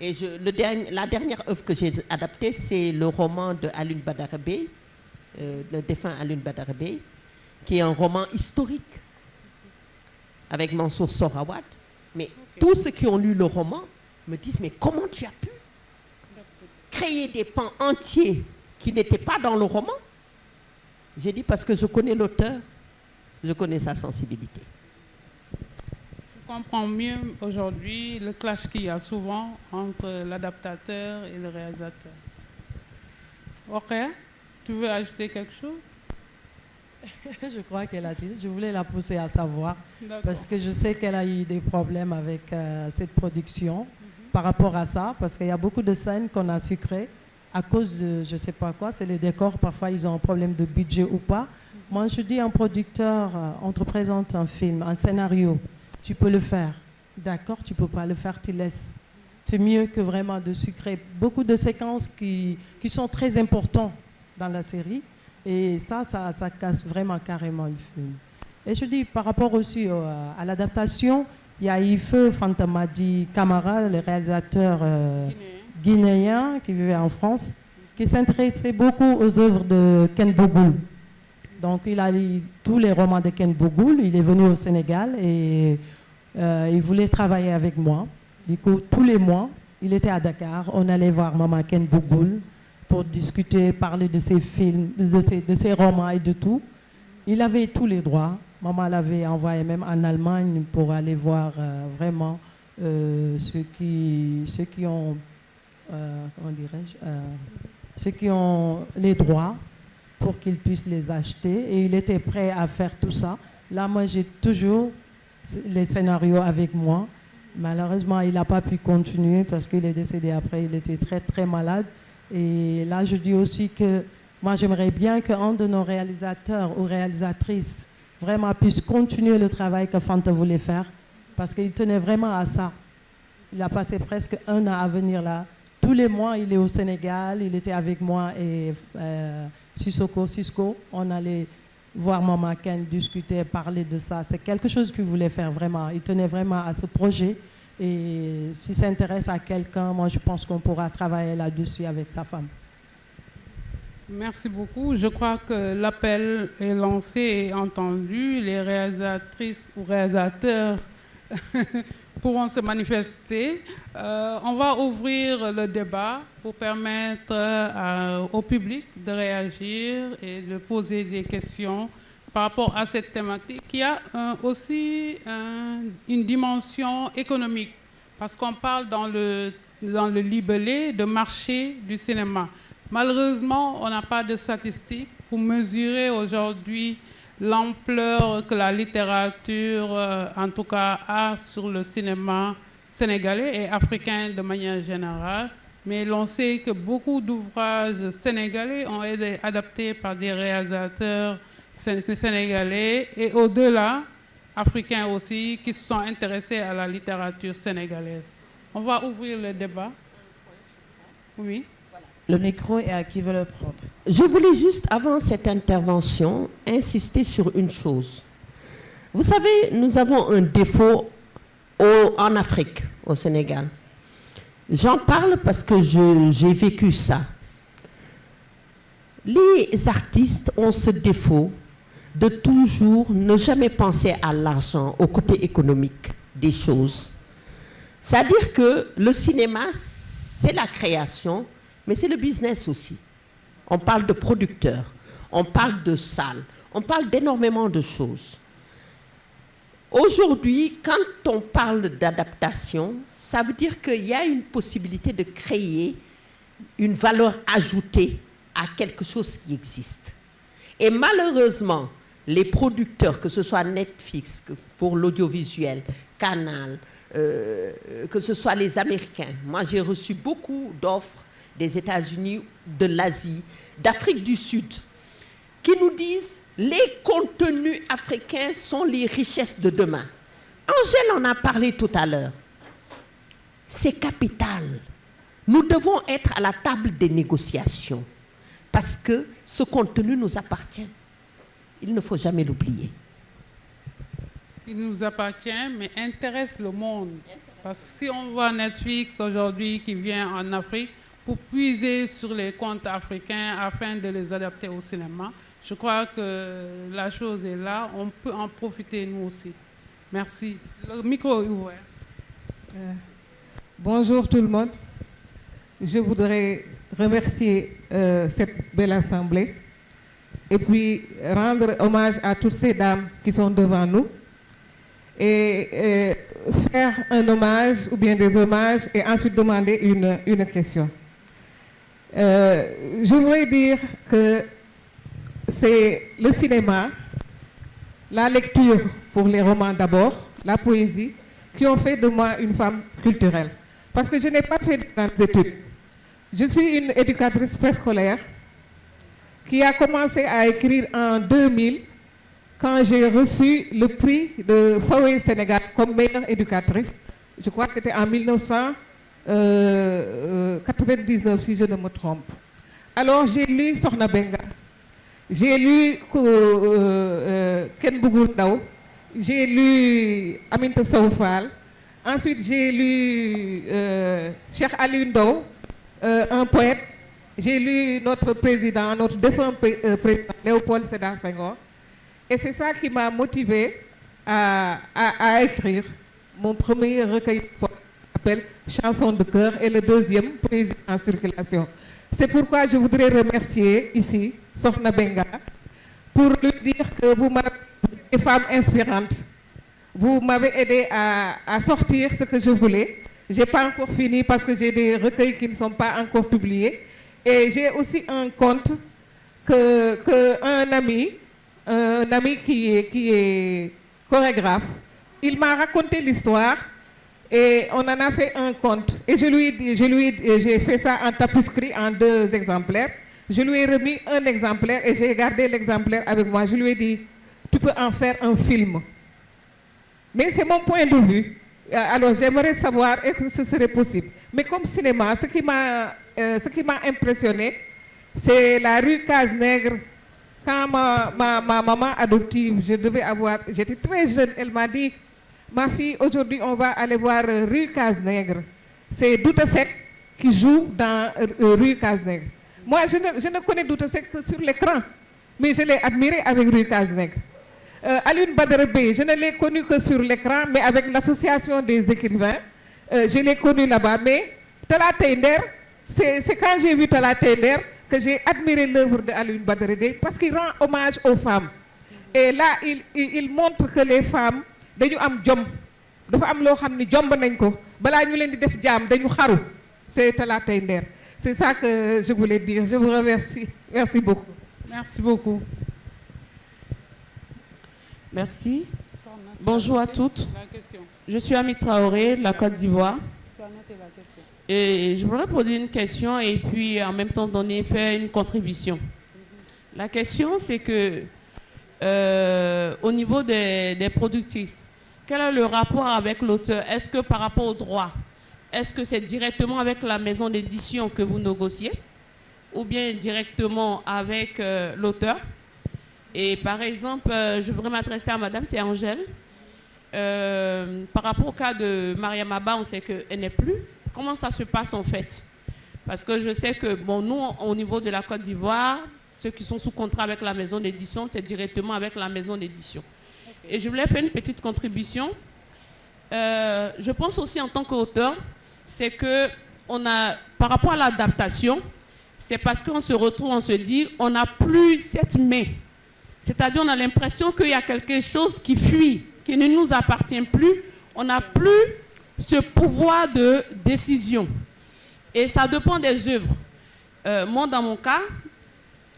Et la dernière œuvre que j'ai adaptée, c'est le roman de Alioune Badara Bèye, le défunt Alioune Badara Bèye, qui est un roman historique avec Mansour Sohraoui. Mais tous ceux qui ont lu le roman me disent, mais comment tu as pu créer des pans entiers qui n'étaient pas dans le roman? J'ai dit, parce que je connais l'auteur, je connais sa sensibilité. Je comprends mieux aujourd'hui le clash qu'il y a souvent entre l'adaptateur et le réalisateur. Ok, tu veux ajouter quelque chose? Je crois qu'elle a dit, je voulais la pousser à savoir, parce que je sais qu'elle a eu des problèmes avec cette production par rapport à ça, parce qu'il y a beaucoup de scènes qu'on a sucrées à cause de, je ne sais pas quoi, c'est les décors, parfois ils ont un problème de budget ou pas. Moi je dis, un producteur, on te présente un film, un scénario, tu peux le faire, d'accord, tu ne peux pas le faire, tu laisses. C'est mieux que vraiment de sucrer beaucoup de séquences qui sont très importantes dans la série. Et ça casse vraiment carrément le film. Et je dis, par rapport aussi à l'adaptation, il y a Ife Fantamadi Camara, le réalisateur guinéen qui vivait en France, qui s'intéressait beaucoup aux œuvres de Ken Bougoul. Donc, il a lu tous les romans de Ken Bougoul. Il est venu au Sénégal et il voulait travailler avec moi. Du coup, tous les mois, il était à Dakar. On allait voir maman Ken Bougoul pour discuter, parler de ses films, de ses romans et de tout. Il avait tous les droits. Maman l'avait envoyé même en Allemagne pour aller voir vraiment ceux qui ont, comment dirais-je, ceux qui ont les droits pour qu'ils puissent les acheter. Et il était prêt à faire tout ça. Là, moi, j'ai toujours les scénarios avec moi. Malheureusement, il n'a pas pu continuer parce qu'il est décédé après. Il était très, très malade. Et là, je dis aussi que moi, j'aimerais bien qu'un de nos réalisateurs ou réalisatrices vraiment puisse continuer le travail que Fanta voulait faire parce qu'il tenait vraiment à ça. Il a passé presque 1 an à venir là. Tous les mois, il est au Sénégal. Il était avec moi et Cisco. On allait voir Maman Ken, discuter, parler de ça. C'est quelque chose qu'il voulait faire vraiment. Il tenait vraiment à ce projet. Et si ça intéresse à quelqu'un, moi, je pense qu'on pourra travailler là-dessus avec sa femme. Merci beaucoup. Je crois que l'appel est lancé et entendu. Les réalisatrices ou réalisateurs pourront se manifester. On va ouvrir le débat pour permettre au public de réagir et de poser des questions par rapport à cette thématique. Il y a aussi une dimension économique, parce qu'on parle dans le libellé de marché du cinéma. Malheureusement, on n'a pas de statistiques pour mesurer aujourd'hui l'ampleur que la littérature, en tout cas, a sur le cinéma sénégalais et africain de manière générale. Mais l'on sait que beaucoup d'ouvrages sénégalais ont été adaptés par des réalisateurs sénégalais et au-delà, africains aussi, qui se sont intéressés à la littérature sénégalaise. On va ouvrir le débat. Oui. Le micro est à qui veut le prendre. Je voulais juste, avant cette intervention, insister sur une chose. Vous savez, nous avons un défaut en Afrique, au Sénégal. J'en parle parce que j'ai vécu ça. Les artistes ont ce défaut de toujours ne jamais penser à l'argent, au côté économique des choses. C'est-à-dire que le cinéma, c'est la création, mais c'est le business aussi. On parle de producteurs, on parle de salles, on parle d'énormément de choses. Aujourd'hui, quand on parle d'adaptation, ça veut dire qu'il y a une possibilité de créer une valeur ajoutée à quelque chose qui existe. Et malheureusement, les producteurs, que ce soit Netflix pour l'audiovisuel, Canal, que ce soit les Américains, moi j'ai reçu beaucoup d'offres des États-Unis, de l'Asie, d'Afrique du Sud, qui nous disent les contenus africains sont les richesses de demain. Angèle en a parlé tout à l'heure. C'est capital. Nous devons être à la table des négociations parce que ce contenu nous appartient. Il ne faut jamais l'oublier. Il nous appartient, mais intéresse le monde. Parce que si on voit Netflix aujourd'hui qui vient en Afrique pour puiser sur les contes africains afin de les adapter au cinéma, je crois que la chose est là. On peut en profiter nous aussi. Merci. Le micro est ouvert. Bonjour tout le monde. Je voudrais remercier cette belle assemblée et puis rendre hommage à toutes ces dames qui sont devant nous et faire un hommage ou bien des hommages et ensuite demander une question. Je voudrais dire que c'est le cinéma, la lecture pour les romans d'abord, la poésie, qui ont fait de moi une femme culturelle. Parce que je n'ai pas fait de grandes études. Je suis une éducatrice préscolaire qui a commencé à écrire en 2000 quand j'ai reçu le prix de Fawe Sénégal comme meilleure éducatrice. Je crois que c'était en 1999 si je ne me trompe. Alors j'ai lu Sokhna Benga, j'ai lu Ken Bougoul Ndao, j'ai lu Aminata Sow Fall. Ensuite, j'ai lu Cheikh Aliou Ndao, un poète. j'ai lu notre président, notre défunt président Léopold Sédar Senghor. Et c'est ça qui m'a motivé à écrire mon premier recueil qui s'appelle Chanson de cœur et le deuxième, Poésie en circulation. C'est pourquoi je voudrais remercier ici Sokhna Benga pour lui dire que vous m'avez des femmes inspirantes. Vous m'avez aidé à sortir ce que je voulais. Je n'ai pas encore fini parce que j'ai des recueils qui ne sont pas encore publiés. Et j'ai aussi un conte qu'un ami qui est chorégraphe, il m'a raconté l'histoire et on en a fait un conte. Et j'ai fait ça en tapisserie en 2 exemplaires. Je lui ai remis un exemplaire et j'ai gardé l'exemplaire avec moi. Je lui ai dit, tu peux en faire un film. Mais c'est mon point de vue. Alors j'aimerais savoir est-ce que ce serait possible. Mais comme cinéma, ce qui m'a impressionné, c'est la rue Cazenègre. Quand ma maman adoptive, j'étais très jeune, elle m'a dit, ma fille, aujourd'hui on va aller voir rue Cazenègre. C'est Douta Seck qui joue dans rue Cazenègre. Moi, je ne connais Douta Seck que sur l'écran, mais je l'ai admiré avec rue Cazenègre. Alioune Badara Beye, je ne l'ai connu que sur l'écran, mais avec l'association des écrivains, je l'ai connu là-bas. Mais Tala Tender, c'est quand j'ai vu Tala Tender que j'ai admiré l'œuvre d'Alioune Badara Beye parce qu'il rend hommage aux femmes. Et là, il montre que les femmes, dañu am jom, dafa am loo xam ni jomb nañ ko balaa ñu leen di def jaam dañu xaru. C'est Tala Tender. C'est ça que je voulais dire. Je vous remercie. Merci beaucoup. Merci beaucoup. Merci. Bonjour à toutes. Je suis Ami Traoré, de la Côte d'Ivoire. Et je voudrais poser une question et puis en même temps faire une contribution. La question, c'est que au niveau des productrices, quel est le rapport avec l'auteur? Est-ce que par rapport au droit, est-ce que c'est directement avec la maison d'édition que vous négociez ou bien directement avec l'auteur? Et par exemple, je voudrais m'adresser à madame, c'est Angèle. Par rapport au cas de Mariam Abba, on sait qu'elle n'est plus. Comment ça se passe en fait? Parce que je sais que, bon, nous, au niveau de la Côte d'Ivoire, ceux qui sont sous contrat avec la maison d'édition, c'est directement avec la maison d'édition. Okay. Et je voulais faire une petite contribution. Je pense aussi en tant qu'auteur, c'est que par rapport à l'adaptation, c'est parce qu'on se retrouve, on se dit, on n'a plus cette main. C'est-à-dire, on a l'impression qu'il y a quelque chose qui fuit, qui ne nous appartient plus. On n'a plus ce pouvoir de décision. Et ça dépend des œuvres. Moi, dans mon cas,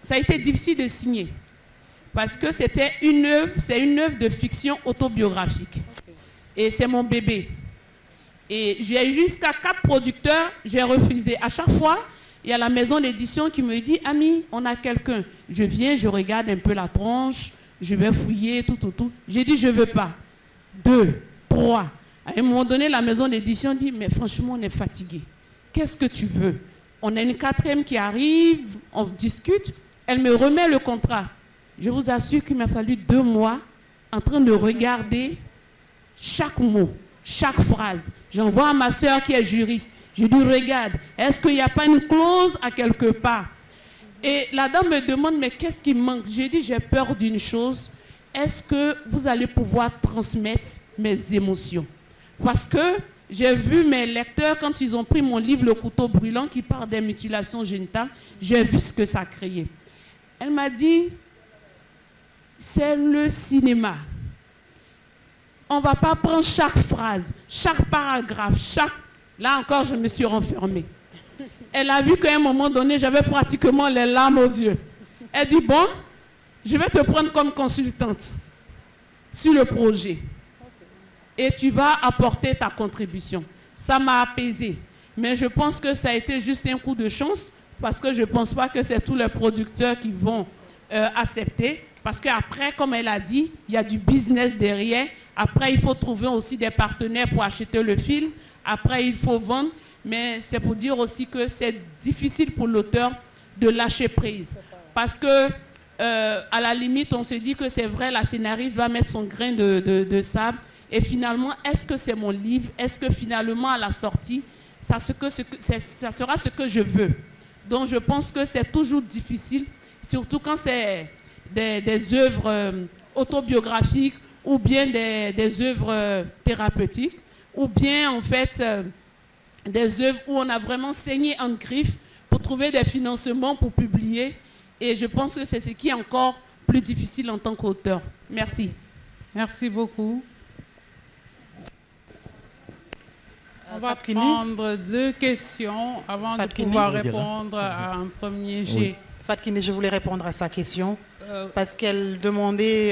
ça a été difficile de signer. Parce que c'est une œuvre de fiction autobiographique. Et c'est mon bébé. Et j'ai jusqu'à 4 producteurs, j'ai refusé. À chaque fois, il y a la maison d'édition qui me dit, Ami, on a quelqu'un. Je viens, je regarde un peu la tronche, je vais fouiller, tout. J'ai dit, je ne veux pas. 2, 3. À un moment donné, la maison d'édition dit, mais franchement, on est fatigué. Qu'est-ce que tu veux? On a une 4e qui arrive, on discute, elle me remet le contrat. Je vous assure qu'il m'a fallu 2 mois en train de regarder chaque mot, chaque phrase. J'envoie à ma soeur qui est juriste. Je lui regarde, est-ce qu'il n'y a pas une clause à quelque part? Et la dame me demande, mais qu'est-ce qui manque? J'ai dit, j'ai peur d'une chose. Est-ce que vous allez pouvoir transmettre mes émotions? Parce que j'ai vu mes lecteurs, quand ils ont pris mon livre, Le couteau brûlant, qui parle des mutilations génitales, j'ai vu ce que ça créait. Elle m'a dit, c'est le cinéma. On ne va pas prendre chaque phrase, chaque paragraphe, Là encore, je me suis renfermée. Elle a vu qu'à un moment donné, j'avais pratiquement les larmes aux yeux. Elle dit, bon, je vais te prendre comme consultante sur le projet. Et tu vas apporter ta contribution. Ça m'a apaisée. Mais je pense que ça a été juste un coup de chance parce que je ne pense pas que c'est tous les producteurs qui vont accepter. Parce qu'après, comme elle a dit, il y a du business derrière. Après, il faut trouver aussi des partenaires pour acheter le film. Après, il faut vendre. Mais c'est pour dire aussi que c'est difficile pour l'auteur de lâcher prise. Parce que, à la limite, on se dit que c'est vrai, la scénariste va mettre son grain de sable. Et finalement, est-ce que c'est mon livre? Est-ce que finalement, à la sortie, ça sera ce que je veux? Donc je pense que c'est toujours difficile, surtout quand c'est des œuvres autobiographiques ou bien des œuvres thérapeutiques, ou bien en fait des œuvres où on a vraiment saigné en griffe pour trouver des financements pour publier. Et je pense que c'est ce qui est encore plus difficile en tant qu'auteur. Merci. Merci beaucoup. On va Fatou Kiné. prendre 2 questions avant Fatou de Kiné. pouvoir répondre à un premier jet. Fatou Kiné, je voulais répondre à sa question parce qu'elle demandait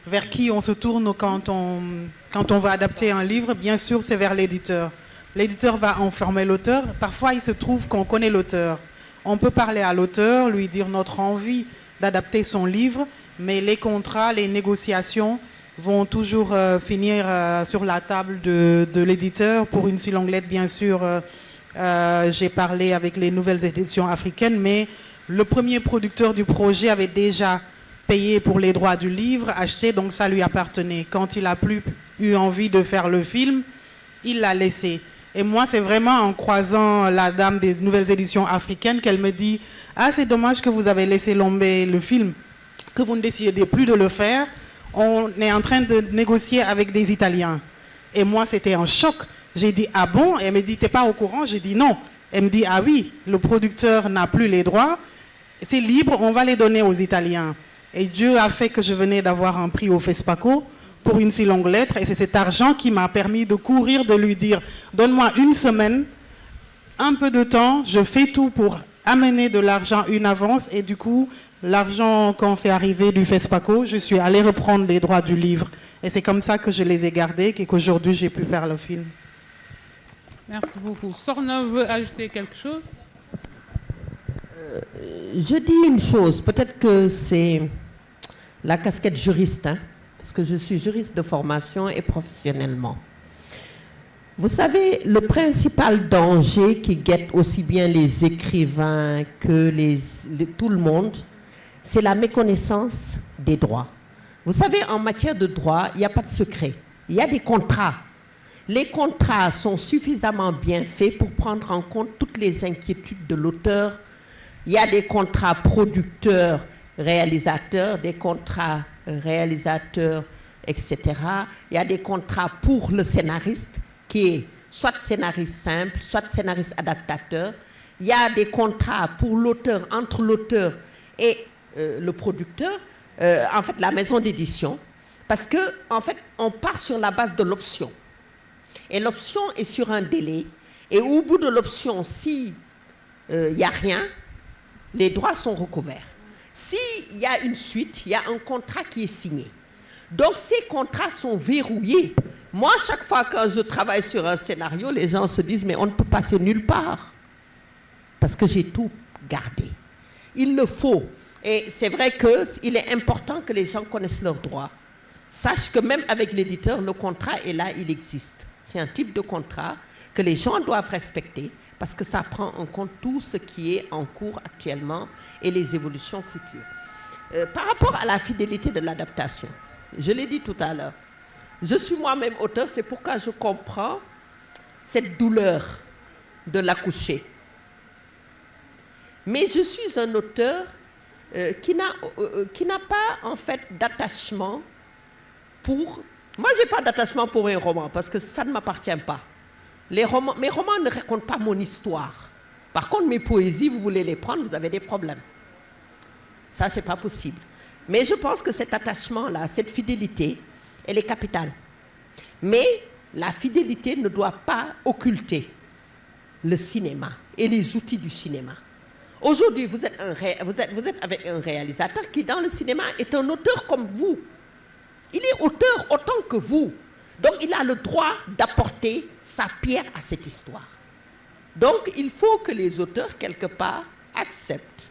vers qui on se tourne quand on va adapter un livre. Bien sûr, c'est vers l'éditeur. L'éditeur va informer l'auteur. Parfois, il se trouve qu'on connaît l'auteur. On peut parler à l'auteur, lui dire notre envie d'adapter son livre, mais les contrats, les négociations vont toujours finir sur la table de l'éditeur. Pour Une si longue lettre, bien sûr, j'ai parlé avec les nouvelles éditions africaines, mais le premier producteur du projet avait déjà payé pour les droits du livre, acheté, donc ça lui appartenait. Quand il n'a plus eu envie de faire le film, il l'a laissé. Et moi, c'est vraiment en croisant la dame des nouvelles éditions africaines qu'elle me dit « Ah, c'est dommage que vous avez laissé tomber le film, que vous ne décidez plus de le faire. On est en train de négocier avec des Italiens. » Et moi, c'était un choc. J'ai dit « Ah bon ?» Elle me dit « T'es pas au courant ?» J'ai dit « Non ». Elle me dit « Ah oui, le producteur n'a plus les droits. C'est libre, on va les donner aux Italiens. » Et Dieu a fait que je venais d'avoir un prix au FESPACO pour Une si longue lettre. Et c'est cet argent qui m'a permis de courir, de lui dire « Donne-moi une semaine, un peu de temps, je fais tout pour amener de l'argent, une avance. » Et du coup, l'argent, quand c'est arrivé du FESPACO, je suis allée reprendre les droits du livre. Et c'est comme ça que je les ai gardés et qu'aujourd'hui, j'ai pu faire le film. Merci beaucoup. Sorna veut ajouter quelque chose? Je dis une chose, peut-être que c'est la casquette juriste, hein, parce que je suis juriste de formation et professionnellement. Vous savez, le principal danger qui guette aussi bien les écrivains que tout le monde, c'est la méconnaissance des droits. Vous savez, en matière de droit, il n'y a pas de secret. Il y a des contrats. Les contrats sont suffisamment bien faits pour prendre en compte toutes les inquiétudes de l'auteur. Il y a des contrats producteurs-réalisateurs, des contrats réalisateurs, etc. Il y a des contrats pour le scénariste, qui est soit scénariste simple, soit scénariste adaptateur. Il y a des contrats pour l'auteur, entre l'auteur et le producteur, en fait la maison d'édition, parce que en fait on part sur la base de l'option. Et l'option est sur un délai, et au bout de l'option, si il n'y a rien, les droits sont recouverts. S'il y a une suite, il y a un contrat qui est signé. Donc ces contrats sont verrouillés. Moi, chaque fois que je travaille sur un scénario, les gens se disent « mais on ne peut passer nulle part » parce que j'ai tout gardé. Il le faut. Et c'est vrai qu'il est important que les gens connaissent leurs droits. Sache que même avec l'éditeur, le contrat est là, il existe. C'est un type de contrat que les gens doivent respecter parce que ça prend en compte tout ce qui est en cours actuellement et les évolutions futures. Par rapport à la fidélité de l'adaptation, je l'ai dit tout à l'heure, je suis moi-même auteur, c'est pourquoi je comprends cette douleur de l'accoucher. Mais je suis un auteur qui n'a pas en fait d'attachement pour... Moi, je n'ai pas d'attachement pour un roman parce que ça ne m'appartient pas. Mes romans ne racontent pas mon histoire. Par contre, mes poésies, vous voulez les prendre, vous avez des problèmes. Ça, ce n'est pas possible. Mais je pense que cet attachement-là, cette fidélité, elle est capitale. Mais la fidélité ne doit pas occulter le cinéma et les outils du cinéma. Aujourd'hui, vous êtes avec un réalisateur qui, dans le cinéma, est un auteur comme vous. Il est auteur autant que vous. Donc, il a le droit d'apporter sa pierre à cette histoire. Donc, il faut que les auteurs, quelque part, acceptent,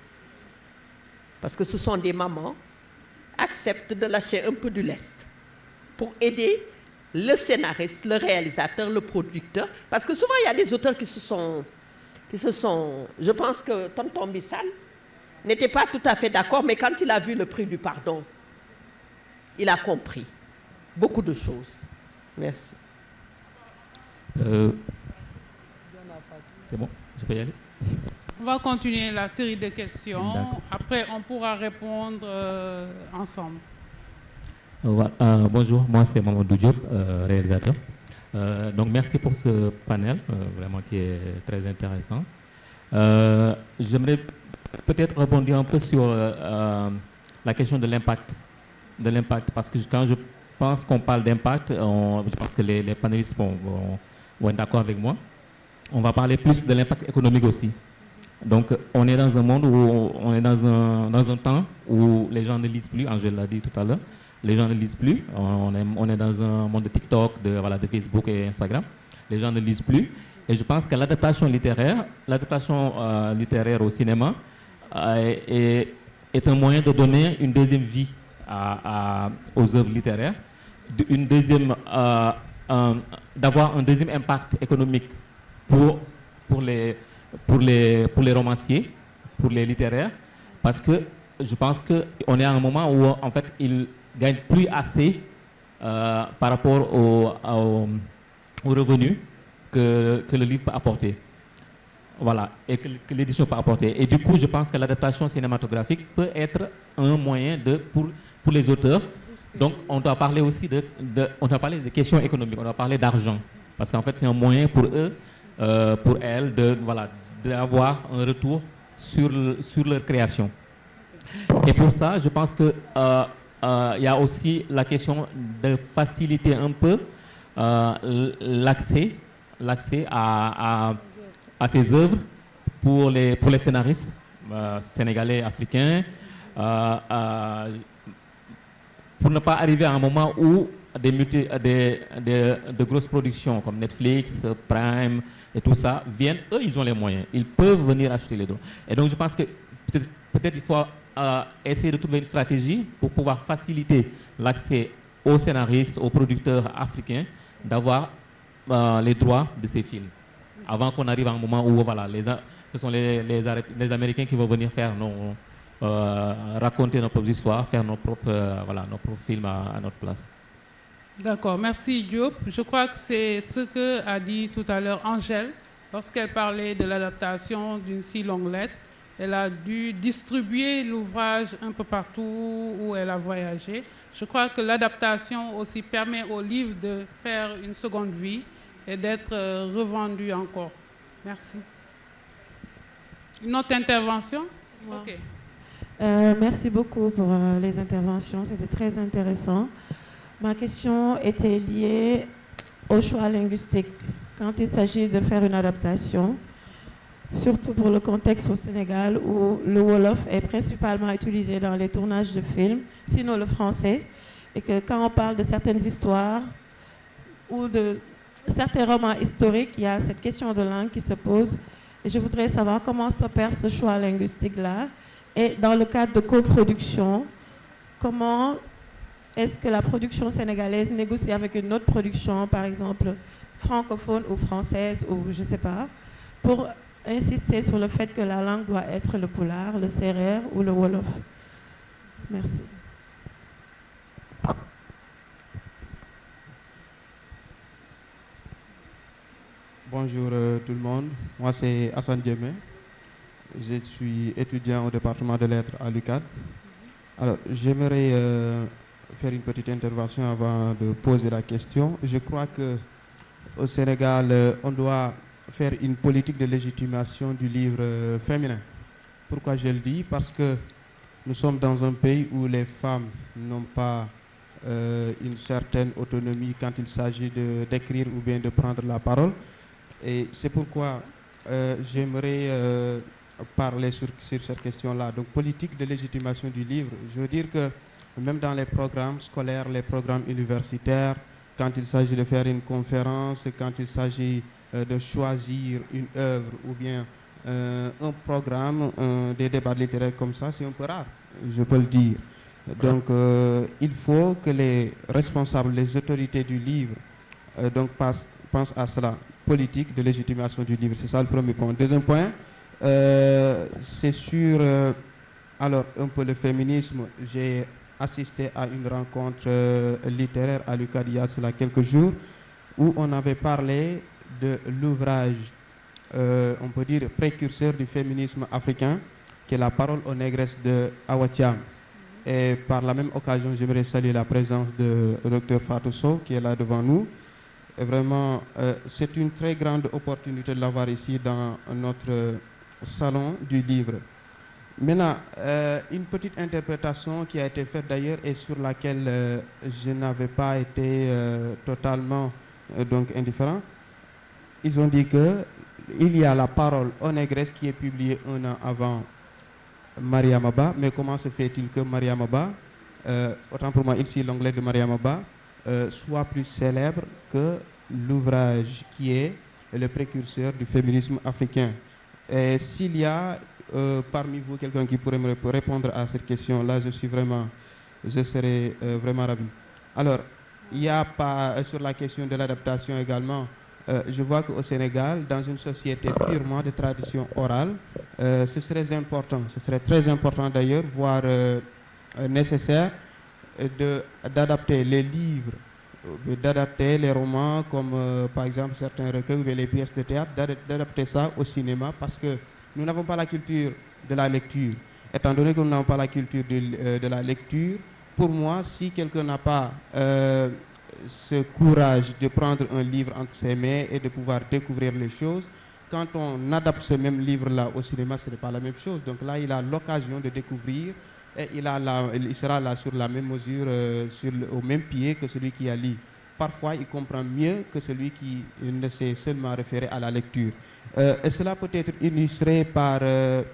parce que ce sont des mamans, acceptent de lâcher un peu du lest pour aider le scénariste, le réalisateur, le producteur. Parce que souvent, il y a des auteurs qui se sont... Je pense que Tonton Bissal n'était pas tout à fait d'accord, mais quand il a vu le prix du pardon, il a compris beaucoup de choses. Merci. C'est bon, je peux y aller? On va continuer la série de questions. Après, on pourra répondre ensemble. Bonjour, moi c'est Mamadou Diop, réalisateur. Donc merci pour ce panel, vraiment qui est très intéressant. J'aimerais peut-être rebondir un peu sur la question de l'impact, parce que quand je pense qu'on parle d'impact, je pense que les panélistes vont être d'accord avec moi. On va parler plus de l'impact économique aussi. Donc on est dans un monde où on est dans un temps où les gens ne lisent plus, Angèle l'a dit tout à l'heure. Les gens ne lisent plus. On est dans un monde de TikTok, de Facebook et Instagram. Les gens ne lisent plus. Et je pense que l'adaptation littéraire au cinéma est un moyen de donner une deuxième vie aux œuvres littéraires, d'avoir un deuxième impact économique pour les romanciers, pour les littéraires, parce que je pense qu'on est à un moment où en fait ils gagnent plus assez par rapport aux revenus que le livre peut apporter. Voilà, et que l'édition peut apporter. Et du coup, je pense que l'adaptation cinématographique peut être un moyen pour les auteurs. Donc, on doit parler aussi on doit parler des questions économiques, on doit parler d'argent. Parce qu'en fait, c'est un moyen pour eux, pour elles, d'avoir un retour sur leur création. Et pour ça, je pense que il y a aussi la question de faciliter un peu l'accès à ces œuvres pour les scénaristes sénégalais, africains, pour ne pas arriver à un moment où de grosses productions comme Netflix, Prime et tout ça viennent, eux ils ont les moyens, ils peuvent venir acheter les droits. Et donc je pense que peut-être il faut essayer de trouver une stratégie pour pouvoir faciliter l'accès aux scénaristes, aux producteurs africains, d'avoir les droits de ces films. Avant qu'on arrive à un moment où ce sont les Américains qui vont venir faire raconter nos propres histoires, faire nos propres films à notre place. D'accord, merci Diop. Je crois que c'est ce que a dit tout à l'heure Angèle lorsqu'elle parlait de l'adaptation d'une si longue lettre. Elle a dû distribuer l'ouvrage un peu partout où elle a voyagé. Je crois que l'adaptation aussi permet au livre de faire une seconde vie et d'être revendu encore. Merci. Une autre intervention? Ok. Merci beaucoup pour les interventions, c'était très intéressant. Ma question était liée au choix linguistique. Quand il s'agit de faire une adaptation, surtout pour le contexte au Sénégal où le Wolof est principalement utilisé dans les tournages de films, sinon le français, et que quand on parle de certaines histoires ou de certains romans historiques, il y a cette question de langue qui se pose. Et je voudrais savoir comment s'opère ce choix linguistique-là. Et dans le cadre de coproduction, comment est-ce que la production sénégalaise négocie avec une autre production, par exemple francophone ou française, ou je ne sais pas, pour insister sur le fait que la langue doit être le pulaar, le sérère ou le wolof. Merci. Bonjour tout le monde, moi c'est Hassan Djemé, je suis étudiant au département de lettres à l'UCAD. Alors j'aimerais faire une petite intervention avant de poser la question. Je crois qu'au Sénégal, on doit faire une politique de légitimation du livre féminin. Pourquoi je le dis? Parce que nous sommes dans un pays où les femmes n'ont pas une certaine autonomie quand il s'agit d'écrire ou bien de prendre la parole. Et c'est pourquoi j'aimerais parler sur cette question-là. Donc, politique de légitimation du livre. Je veux dire que même dans les programmes scolaires, les programmes universitaires, quand il s'agit de faire une conférence, quand il s'agit de choisir une œuvre ou bien un programme, des débats littéraires comme ça, c'est un peu rare, je peux le dire. Donc, il faut que les responsables, les autorités du livre, pensent à cela. Politique de légitimation du livre, c'est ça le premier point. Deuxième point, c'est sur alors un peu le féminisme. J'ai assisté à une rencontre littéraire à l'UCAD il y a cela quelques jours où on avait parlé de l'ouvrage on peut dire, précurseur du féminisme africain, qui est La parole aux négresses de Awa Thiam. Et par la même occasion, j'aimerais saluer la présence de Dr Fatou Sow, qui est là devant nous. Et vraiment, c'est une très grande opportunité de l'avoir ici dans notre salon du livre. Maintenant, une petite interprétation qui a été faite d'ailleurs et sur laquelle je n'avais pas été totalement donc indifférent. Ils ont dit qu'il y a La parole aux négresses qui est publiée 1 an avant Mariama Ba, mais comment se fait-il que Mariama Ba, autant pour moi ici l'onglet de Mariama Ba, soit plus célèbre que l'ouvrage qui est le précurseur du féminisme africain? Et s'il y a parmi vous quelqu'un qui pourrait me répondre à cette question-là, je serais vraiment ravi. Alors, il y a pas sur la question de l'adaptation également. Je vois qu'au Sénégal, dans une société purement de tradition orale, ce serait très important d'ailleurs, voire nécessaire, d'adapter les livres, d'adapter les romans comme par exemple certains recueils ou les pièces de théâtre, d'adapter ça au cinéma parce que nous n'avons pas la culture de la lecture. Étant donné que nous n'avons pas la culture de la lecture, pour moi, si quelqu'un n'a pas ce courage de prendre un livre entre ses mains et de pouvoir découvrir les choses, quand on adapte ce même livre-là au cinéma, ce n'est pas la même chose. Donc là, il a l'occasion de découvrir et il sera là sur la même mesure, au même pied que celui qui a lu. Parfois, il comprend mieux que celui qui ne s'est seulement référé à la lecture. Et cela peut être illustré par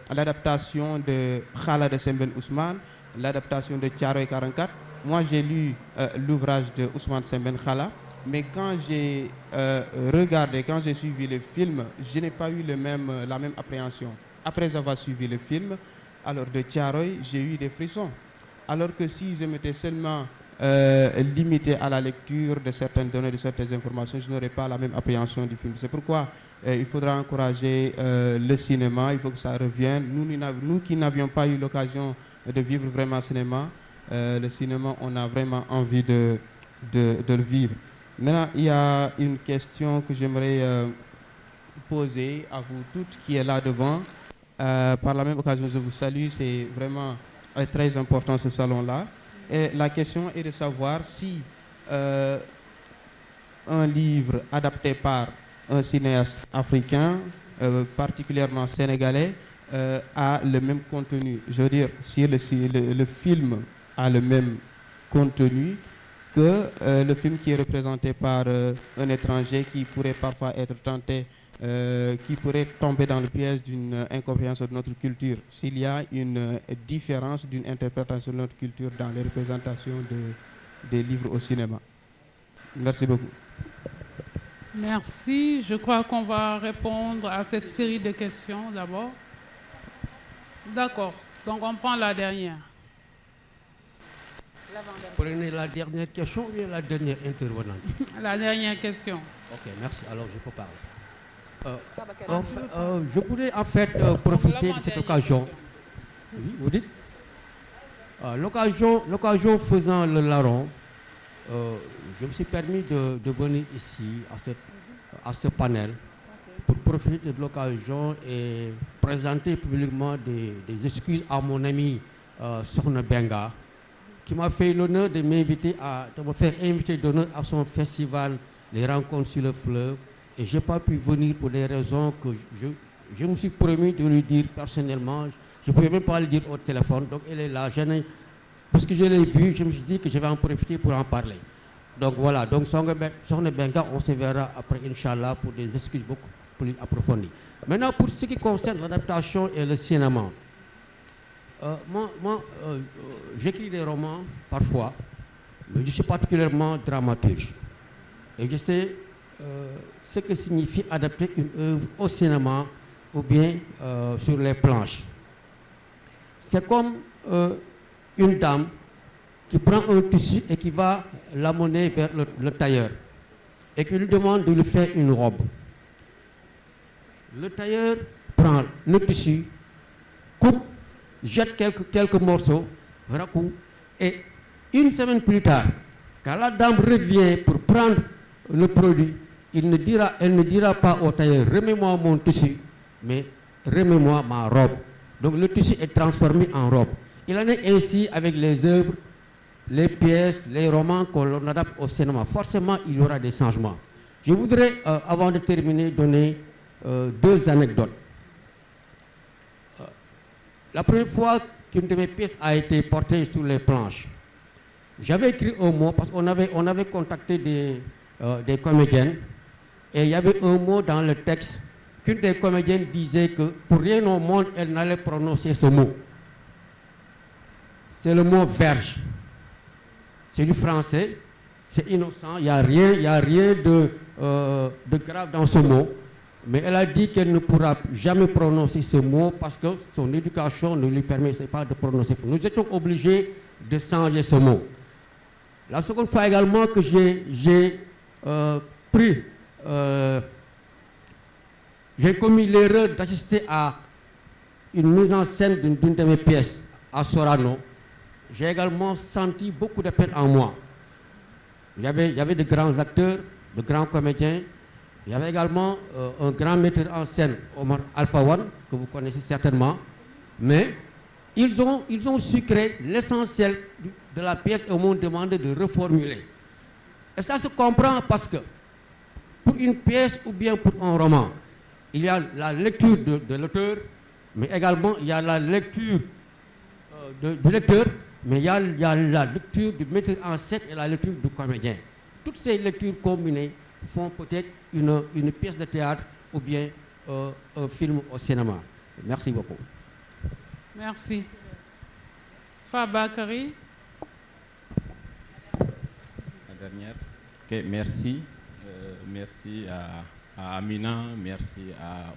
l'adaptation de Khala de Sembène Ousmane, l'adaptation de Thiaroye 44. Moi, j'ai lu l'ouvrage de Ousmane Sembène Khala, mais quand j'ai quand j'ai suivi le film, je n'ai pas eu la même appréhension. Après avoir suivi le film, alors de Thiaroye, j'ai eu des frissons. Alors que si je m'étais seulement limité à la lecture de certaines données, de certaines informations, je n'aurais pas la même appréhension du film. C'est pourquoi il faudra encourager le cinéma, il faut que ça revienne. Nous qui n'avions pas eu l'occasion de vivre vraiment le cinéma, on a vraiment envie de le vivre. Maintenant, il y a une question que j'aimerais poser à vous toutes qui est là devant. Par la même occasion, je vous salue, c'est vraiment très important ce salon-là. Et la question est de savoir si un livre adapté par un cinéaste africain, particulièrement sénégalais, a le même contenu. Je veux dire, si le film a le même contenu que le film qui est représenté par un étranger qui pourrait parfois être tenté, qui pourrait tomber dans le piège d'une incompréhension de notre culture. S'il y a une différence d'une interprétation de notre culture dans les représentations des livres au cinéma. Merci beaucoup. Merci. Je crois qu'on va répondre à cette série de questions d'abord. D'accord. Donc on prend la dernière. Prenez la dernière question ou la dernière intervenante? La dernière question. Ok, merci. Alors je peux parler. Je voulais en fait profiter de cette occasion. Oui, vous dites l'occasion faisant le larron, je me suis permis de venir ici à ce panel pour profiter de l'occasion et présenter publiquement des excuses à mon ami Sokhna Benga, qui m'a fait l'honneur de m'inviter de me faire inviter d'honneur à son festival Les Rencontres sur le fleuve. Et je n'ai pas pu venir pour des raisons que je me suis promis de lui dire personnellement. Je ne pouvais même pas le dire au téléphone. Donc elle est là. Parce que je l'ai vue, je me suis dit que je vais en profiter pour en parler. Donc voilà. Donc Sokhna Benga, on se verra après, Inch'Allah, pour des excuses beaucoup plus approfondies. Maintenant, pour ce qui concerne l'adaptation et le cinéma, moi j'écris des romans parfois, mais je suis particulièrement dramaturge. Et je sais ce que signifie adapter une œuvre au cinéma ou bien sur les planches. C'est comme une dame qui prend un tissu et qui va l'amener vers le tailleur et qui lui demande de lui faire une robe. Le tailleur prend le tissu, coupe, jette quelques morceaux, recoupe, et une semaine plus tard, quand la dame revient pour prendre le produit, elle ne dira pas au tailleur, remets-moi mon tissu, mais remets-moi ma robe. Donc le tissu est transformé en robe. Il en est ainsi avec les œuvres, les pièces, les romans que l'on adapte au cinéma. Forcément, il y aura des changements. Je voudrais, avant de terminer, donner 2 anecdotes. La première fois qu'une de mes pièces a été portée sur les planches, j'avais écrit un mot, parce qu'on avait contacté des comédiennes, et il y avait un mot dans le texte qu'une des comédiennes disait que pour rien au monde, elle n'allait prononcer ce mot. C'est le mot verge. C'est du français, c'est innocent, il n'y a rien de grave dans ce mot. Mais elle a dit qu'elle ne pourra jamais prononcer ce mot parce que son éducation ne lui permettait pas de prononcer. Nous étions obligés de changer ce mot. La seconde fois également que j'ai commis l'erreur d'assister à une mise en scène d'une de mes pièces à Sorano, j'ai également senti beaucoup de peine en moi. Il y avait de grands acteurs, de grands comédiens. Il y avait également un grand metteur en scène, Omar Alfawan, que vous connaissez certainement. Mais ils ont sucré l'essentiel de la pièce et m'ont demandé de reformuler. Et ça se comprend parce que pour une pièce ou bien pour un roman, il y a la lecture de l'auteur, mais également il y a la lecture du lecteur, mais il y a la lecture du metteur en scène et la lecture du comédien. Toutes ces lectures combinées font peut-être une pièce de théâtre ou bien un film au cinéma. Merci beaucoup. Merci. Fabakary. La dernière. Okay, merci. Merci à Amina, merci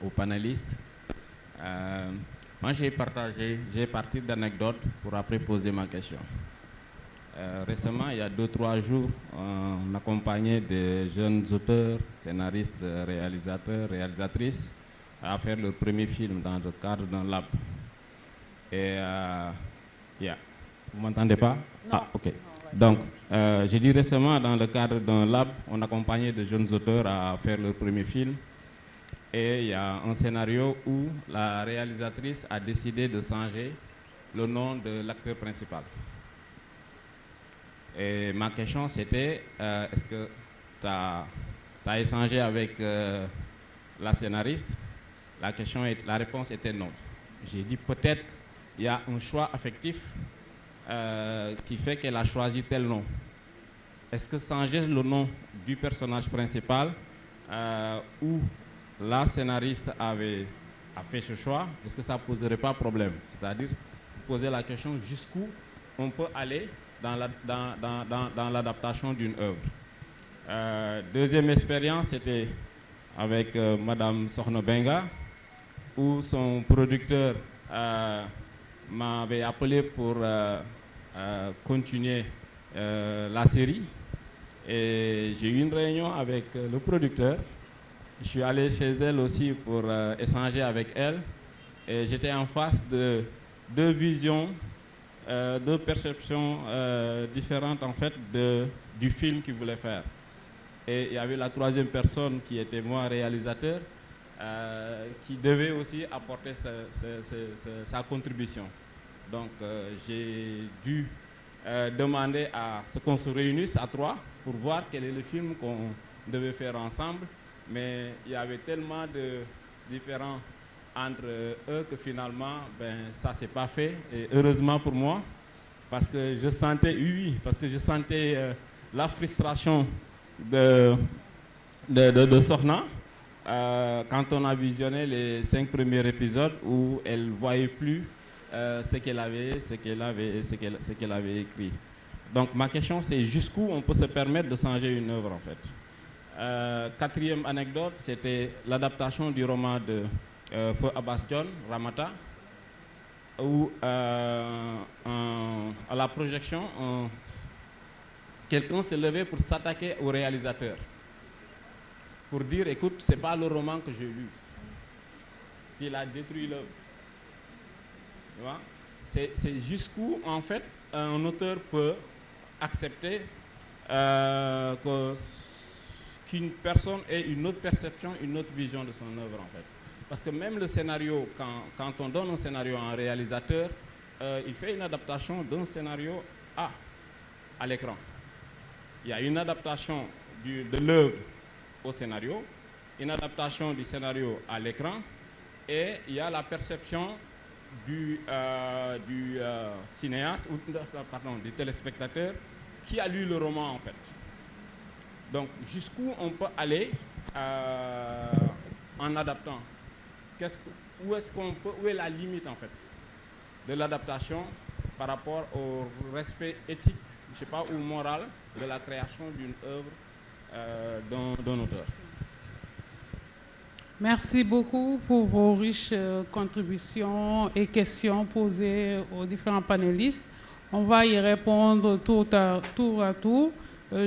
aux panélistes. Moi, j'ai parti d'anecdotes pour après poser ma question. Récemment, il y a 2-3 jours, on accompagnait des jeunes auteurs, scénaristes, réalisateurs, réalisatrices à faire leur premier film dans le cadre d'un lab. Et vous m'entendez pas? Non. Ah, ok. Donc, j'ai dit récemment, dans le cadre d'un lab, on accompagnait des jeunes auteurs à faire leur premier film. Et il y a un scénario où la réalisatrice a décidé de changer le nom de l'acteur principal. Et ma question c'était, est-ce que tu as échangé avec la scénariste? La réponse était non. J'ai dit peut-être qu'il y a un choix affectif qui fait qu'elle a choisi tel nom. Est-ce que changer le nom du personnage principal où la scénariste a fait ce choix, est-ce que ça ne poserait pas problème? C'est-à-dire poser la question jusqu'où on peut aller dans l'adaptation d'une œuvre. Deuxième expérience, c'était avec Madame Sokhna Benga, où son producteur m'avait appelé pour continuer la série. Et j'ai eu une réunion avec le producteur. Je suis allé chez elle aussi pour échanger avec elle. Et j'étais en face de 2 visions, 2 perceptions différentes en fait du film qu'il voulait faire. Et il y avait la 3e personne qui était moi, réalisateur, qui devait aussi apporter sa contribution. Donc j'ai dû demander à ce qu'on se réunisse à 3 pour voir quel est le film qu'on devait faire ensemble. Mais il y avait tellement de différents entre eux que finalement, ça ne s'est pas fait. Et heureusement pour moi, parce que je sentais, la frustration de Sokhna quand on a visionné les 5 premiers épisodes où elle ne voyait plus ce qu'elle avait écrit. Donc ma question c'est jusqu'où on peut se permettre de changer une œuvre en fait. 4e anecdote, c'était l'adaptation du roman de Feu Abbas John, Ramata, où à la projection, quelqu'un s'est levé pour s'attaquer au réalisateur, pour dire, écoute, c'est pas le roman que j'ai lu, qu'il a détruit l'œuvre. C'est jusqu'où, en fait, un auteur peut accepter qu'une personne ait une autre perception, une autre vision de son œuvre en fait. Parce que même le scénario, quand on donne un scénario à un réalisateur, il fait une adaptation d'un scénario à l'écran. Il y a une adaptation de l'œuvre au scénario, une adaptation du scénario à l'écran, et il y a la perception du cinéaste, du téléspectateur qui a lu le roman en fait. Donc jusqu'où on peut aller en adaptant? Où est la limite en fait de l'adaptation par rapport au respect éthique, je sais pas, ou moral de la création d'une œuvre d'un auteur? Merci beaucoup pour vos riches contributions et questions posées aux différents panélistes. On va y répondre tour à tour.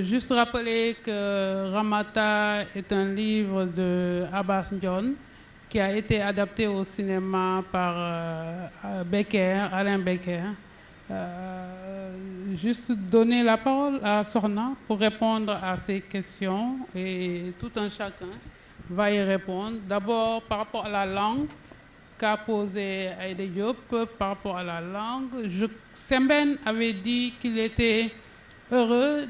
Juste rappeler que Ramata est un livre de Abbas John qui a été adapté au cinéma par Alain Becker. Juste donner la parole à Sorna pour répondre à ces questions et tout un chacun va y répondre. D'abord, par rapport à la langue qu'a posé Aïda Diop, par rapport à la langue, Sembène avait dit qu'il était heureux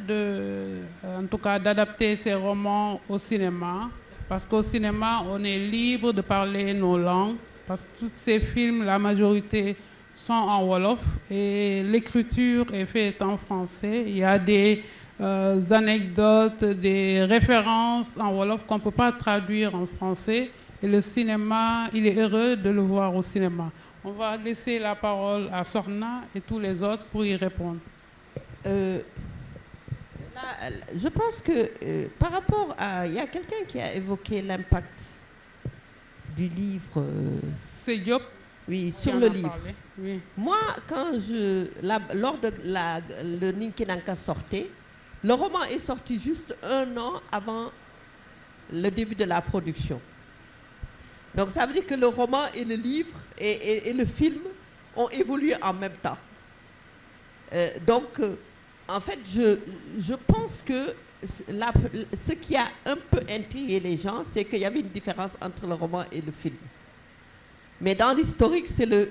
en tout cas, d'adapter ses romans au cinéma, parce qu'au cinéma, on est libre de parler nos langues, parce que tous ces films, la majorité sont en Wolof et l'écriture est faite en français. Il y a des anecdotes, des références en Wolof qu'on ne peut pas traduire en français. Et le cinéma, il est heureux de le voir au cinéma. On va laisser la parole à Sorna et tous les autres pour y répondre. Je pense que par rapport à... Il y a quelqu'un qui a évoqué l'impact du livre. C'est Diop. Oui, sur le livre. Oui. Moi, lors de le Ninkinanka sortait, le roman est sorti juste 1 an avant le début de la production. Donc ça veut dire que le roman et le livre et le film ont évolué en même temps. En fait, je pense que ce qui a un peu intrigué les gens, c'est qu'il y avait une différence entre le roman et le film. Mais dans l'historique, c'est 2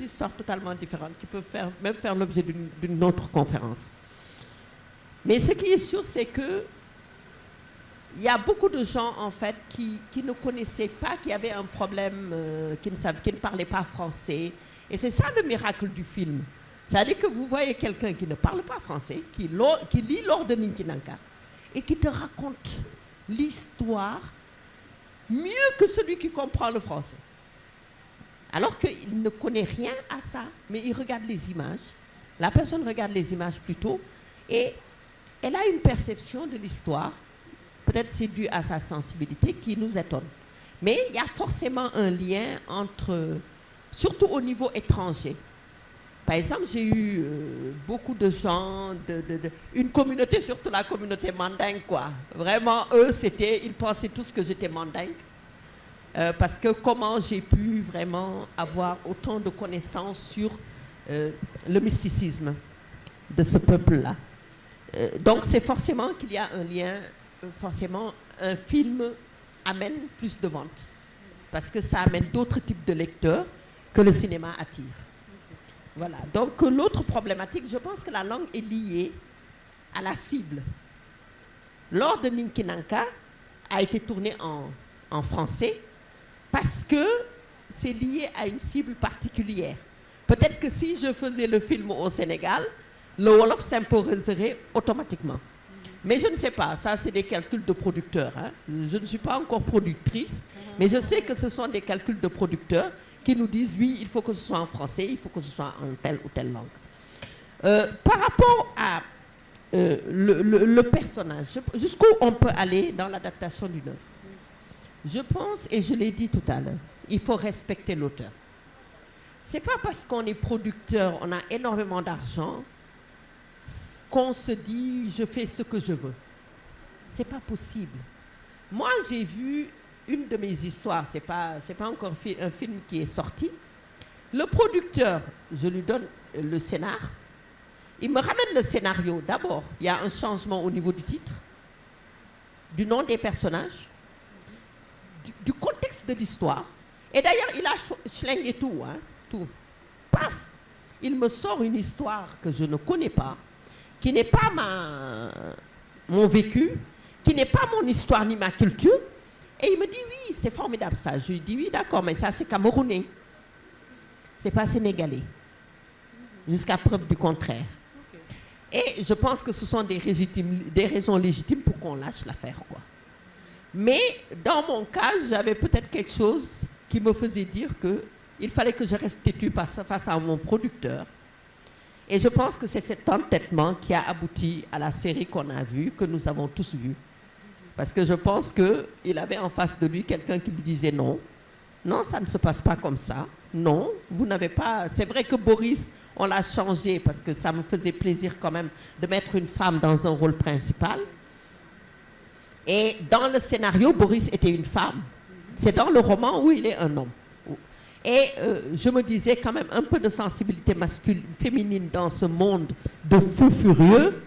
histoires totalement différentes qui peuvent même faire l'objet d'une autre conférence. Mais ce qui est sûr, c'est que il y a beaucoup de gens en fait qui ne connaissaient pas, qui avaient un problème, qui ne parlaient pas français. Et c'est ça le miracle du film. C'est-à-dire que vous voyez quelqu'un qui ne parle pas français, qui lit Lord de Ninkinanka et qui te raconte l'histoire mieux que celui qui comprend le français. Alors qu'il ne connaît rien à ça, mais il regarde les images. La personne regarde les images plutôt et elle a une perception de l'histoire. Peut-être c'est dû à sa sensibilité qui nous étonne. Mais il y a forcément un lien entre, surtout au niveau étranger. Par exemple, j'ai eu beaucoup de gens, une communauté, surtout la communauté mandingue, quoi. Vraiment, eux, ils pensaient tous que j'étais mandingue. Parce que comment j'ai pu vraiment avoir autant de connaissances sur le mysticisme de ce peuple-là. Donc, c'est forcément qu'il y a un lien, forcément, un film amène plus de ventes. Parce que ça amène d'autres types de lecteurs que le cinéma attire. Voilà. Donc, l'autre problématique, je pense que la langue est liée à la cible. Lors de Ninkinanka a été tourné en français parce que c'est lié à une cible particulière. Peut-être que si je faisais le film au Sénégal, le Wolof s'imposerait automatiquement. Mais je ne sais pas, ça c'est des calculs de producteurs. Hein. Je ne suis pas encore productrice, mais je sais que ce sont des calculs de producteurs qui nous disent, oui, il faut que ce soit en français, il faut que ce soit en telle ou telle langue. Par rapport à le personnage, jusqu'où on peut aller dans l'adaptation d'une œuvre. Je pense, et je l'ai dit tout à l'heure, il faut respecter l'auteur. Ce n'est pas parce qu'on est producteur, on a énormément d'argent, qu'on se dit, je fais ce que je veux. Ce n'est pas possible. Moi, j'ai vu une de mes histoires, c'est pas encore un film qui est sorti. Le producteur, je lui donne le scénar, il me ramène le scénario. D'abord, il y a un changement au niveau du titre, du nom des personnages, du contexte de l'histoire. Et d'ailleurs, il a schlingué tout, hein, tout. Paf! Il me sort une histoire que je ne connais pas, qui n'est pas mon vécu, qui n'est pas mon histoire ni ma culture. Et il me dit, oui, c'est formidable ça. Je lui dis, oui, d'accord, mais ça c'est camerounais. C'est pas sénégalais. Jusqu'à preuve du contraire. Et je pense que ce sont des raisons légitimes pour qu'on lâche l'affaire, quoi. Mais dans mon cas, j'avais peut-être quelque chose qui me faisait dire qu'il fallait que je reste têtu face à mon producteur. Et je pense que c'est cet entêtement qui a abouti à la série qu'on a vue, que nous avons tous vue. Parce que je pense qu'il avait en face de lui quelqu'un qui lui disait non. Non, ça ne se passe pas comme ça. Non, vous n'avez pas... C'est vrai que Boris, on l'a changé parce que ça me faisait plaisir quand même de mettre une femme dans un rôle principal. Et dans le scénario, Boris était une femme. C'est dans le roman où il est un homme. Et je me disais quand même un peu de sensibilité masculine, féminine dans ce monde de fous furieux,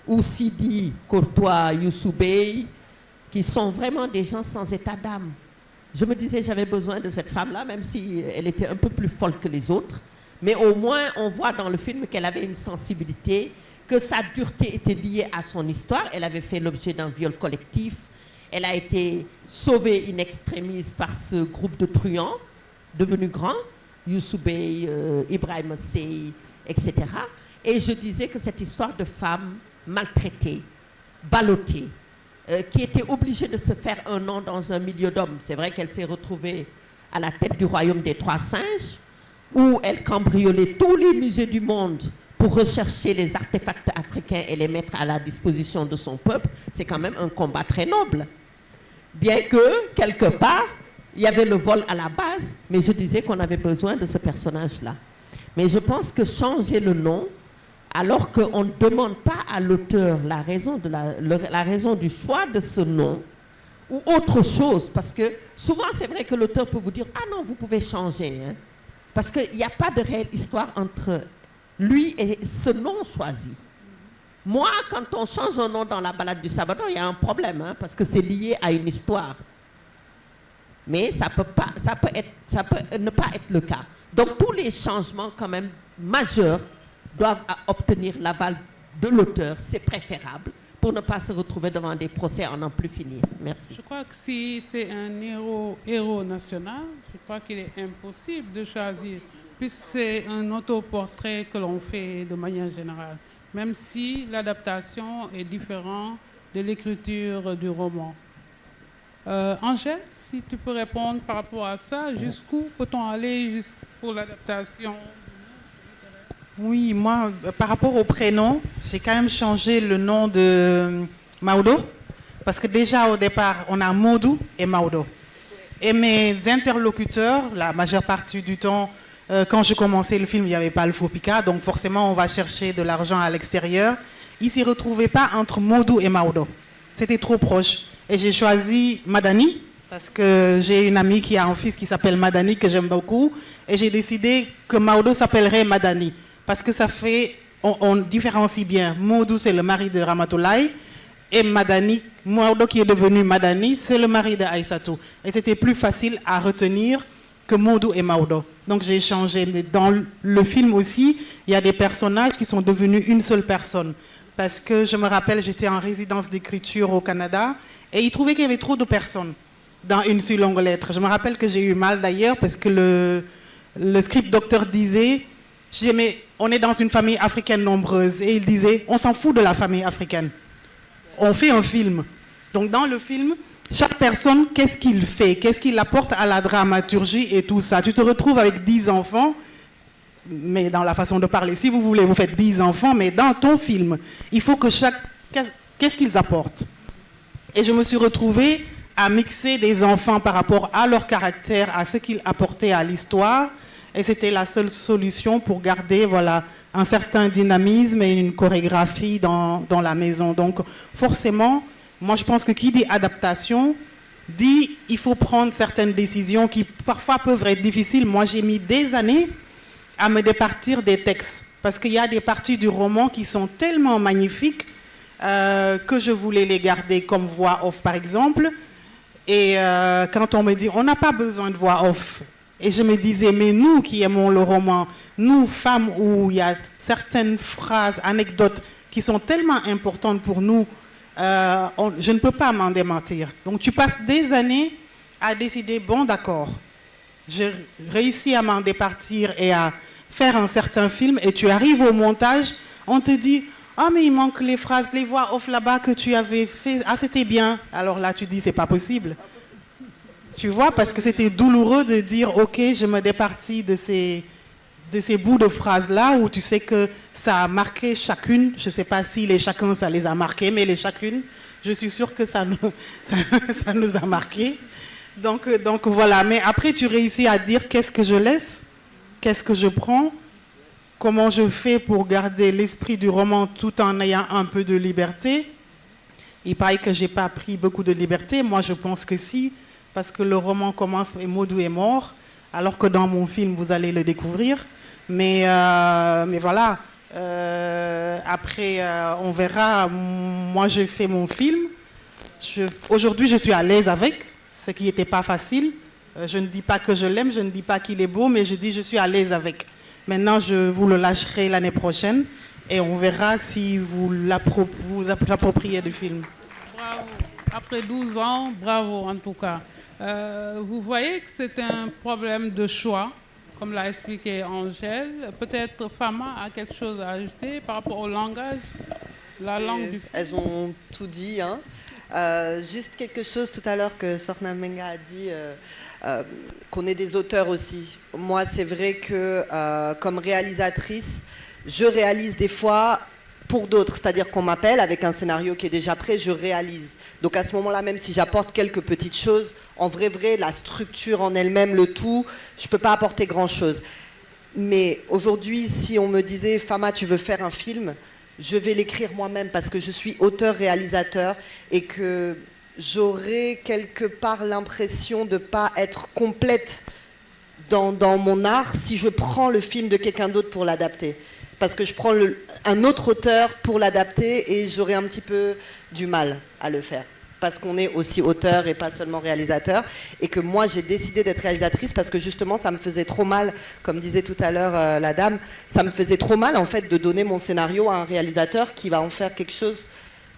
où Sidi, Courtois, Youssou Bey, qui sont vraiment des gens sans état d'âme. Je me disais, j'avais besoin de cette femme-là, même si elle était un peu plus folle que les autres. Mais au moins, on voit dans le film qu'elle avait une sensibilité, que sa dureté était liée à son histoire. Elle avait fait l'objet d'un viol collectif. Elle a été sauvée in extremis par ce groupe de truands, devenus grands, Youssou Bey, Ibrahim Sey, etc. Et je disais que cette histoire de femme maltraitée, ballottée, qui était obligée de se faire un nom dans un milieu d'hommes. C'est vrai qu'elle s'est retrouvée à la tête du royaume des Trois Singes, où elle cambriolait tous les musées du monde pour rechercher les artefacts africains et les mettre à la disposition de son peuple. C'est quand même un combat très noble. Bien que, quelque part, il y avait le vol à la base, mais je disais qu'on avait besoin de ce personnage-là. Mais je pense que changer le nom, alors qu'on ne demande pas à l'auteur la raison du choix de ce nom, ou autre chose, parce que souvent c'est vrai que l'auteur peut vous dire « Ah non, vous pouvez changer hein. », parce qu'il n'y a pas de réelle histoire entre lui et ce nom choisi. Moi, quand on change un nom dans la balade du Sabador, il y a un problème, hein, parce que c'est lié à une histoire. Mais ça peut ne pas être le cas. Donc tous les changements quand même majeurs doivent obtenir l'aval de l'auteur, c'est préférable, pour ne pas se retrouver devant des procès en n'en plus finir. Merci. Je crois que si c'est un héros national, je crois qu'il est impossible de choisir, puisque c'est un autoportrait que l'on fait de manière générale, même si l'adaptation est différente de l'écriture du roman. Angèle, si tu peux répondre par rapport à ça, jusqu'où peut-on aller pour l'adaptation? Oui, moi, par rapport au prénom, j'ai quand même changé le nom de Maodo, parce que déjà au départ, on a Modou et Maodo. Et mes interlocuteurs, la majeure partie du temps, quand je commençais le film, il n'y avait pas le Fopica, donc forcément, on va chercher de l'argent à l'extérieur. Ils ne s'y retrouvaient pas entre Modou et Maodo. C'était trop proche. Et j'ai choisi Madani, parce que j'ai une amie qui a un fils qui s'appelle Madani, que j'aime beaucoup. Et j'ai décidé que Maodo s'appellerait Madani. Parce que ça fait, on différencie bien. Modou, c'est le mari de Ramatoulaye. Et Madani, Maodo qui est devenu Madani, c'est le mari de Aïssatou. Et c'était plus facile à retenir que Modou et Maodo. Donc j'ai changé. Mais dans le film aussi, il y a des personnages qui sont devenus une seule personne. Parce que je me rappelle, j'étais en résidence d'écriture au Canada et ils trouvaient qu'il y avait trop de personnes dans une si longue lettre. Je me rappelle que j'ai eu mal d'ailleurs parce que le script docteur disait, je disais, mais on est dans une famille africaine nombreuse. Et il disait, on s'en fout de la famille africaine. On fait un film. Donc dans le film, chaque personne, qu'est-ce qu'il fait? Qu'est-ce qu'il apporte à la dramaturgie et tout ça? Tu te retrouves avec 10 enfants, mais dans la façon de parler, si vous voulez, vous faites 10 enfants, mais dans ton film, il faut que qu'est-ce qu'ils apportent? Et je me suis retrouvée à mixer des enfants par rapport à leur caractère, à ce qu'ils apportaient à l'histoire. Et c'était la seule solution pour garder voilà, un certain dynamisme et une chorégraphie dans la maison. Donc forcément, moi je pense que qui dit adaptation, dit il faut prendre certaines décisions qui parfois peuvent être difficiles. Moi j'ai mis des années à me départir des textes. Parce qu'il y a des parties du roman qui sont tellement magnifiques que je voulais les garder comme voix off, par exemple. Et quand on me dit, on n'a pas besoin de voix off. Et je me disais, mais nous qui aimons le roman, nous, femmes, où il y a certaines phrases, anecdotes qui sont tellement importantes pour nous, je ne peux pas m'en démentir. Donc tu passes des années à décider, bon d'accord, j'ai réussi à m'en départir et à faire un certain film, et tu arrives au montage, on te dit, ah mais il manque les phrases, les voix off là-bas que tu avais fait, ah c'était bien. Alors là tu dis, c'est pas possible. Tu vois, parce que c'était douloureux de dire, ok, je me départis de ces bouts de phrases-là où tu sais que ça a marqué chacune. Je ne sais pas si les chacun, ça les a marqués, mais les chacune, je suis sûre que ça nous a marqués. Donc voilà, mais après tu réussis à dire qu'est-ce que je laisse, qu'est-ce que je prends, comment je fais pour garder l'esprit du roman tout en ayant un peu de liberté. Il paraît que je n'ai pas pris beaucoup de liberté, moi je pense que si, parce que le roman commence et Modou est mort, alors que dans mon film, vous allez le découvrir. Mais voilà, après, on verra. Moi, j'ai fait mon film. Aujourd'hui, je suis à l'aise avec, ce qui n'était pas facile. Je ne dis pas que je l'aime, je ne dis pas qu'il est beau, mais je dis que je suis à l'aise avec. Maintenant, je vous le lâcherai l'année prochaine et on verra si vous appropriez du film. Bravo. Après 12 ans, bravo en tout cas. Vous voyez que c'est un problème de choix, comme l'a expliqué Angèle. Peut-être Fama a quelque chose à ajouter par rapport au langage, la langue du film. Elles ont tout dit. Hein. Juste quelque chose tout à l'heure que Sorna Menga a dit, qu'on est des auteurs aussi. Moi, c'est vrai que comme réalisatrice, je réalise des fois pour d'autres, c'est-à-dire qu'on m'appelle avec un scénario qui est déjà prêt, je réalise. Donc à ce moment-là, même si j'apporte quelques petites choses, en vrai, la structure en elle-même, le tout, je ne peux pas apporter grand-chose. Mais aujourd'hui, si on me disait, Fama, tu veux faire un film, je vais l'écrire moi-même parce que je suis auteur-réalisateur et que j'aurais quelque part l'impression de ne pas être complète dans mon art si je prends le film de quelqu'un d'autre pour l'adapter. Parce que je prends un autre auteur pour l'adapter et j'aurais un petit peu du mal à le faire. Parce qu'on est aussi auteur et pas seulement réalisateur. Et que moi, j'ai décidé d'être réalisatrice parce que justement, ça me faisait trop mal, comme disait tout à l'heure la dame, ça me faisait trop mal en fait de donner mon scénario à un réalisateur qui va en faire quelque chose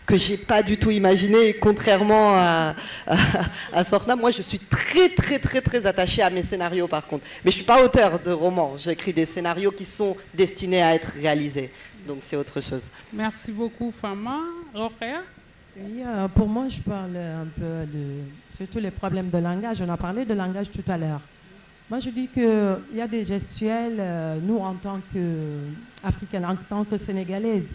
que j'ai pas du tout imaginé, contrairement à Sorna. Moi, je suis très attachée à mes scénarios, par contre. Mais je suis pas auteur de romans. J'écris des scénarios qui sont destinés à être réalisés. Donc, c'est autre chose. Merci beaucoup, Fama. Rokhaya? Oui, pour moi, je parle un peu de surtout les problèmes de langage. On a parlé de langage tout à l'heure. Moi, je dis qu'il y a des gestuels, nous, en tant qu'Africaines, en tant que Sénégalaises,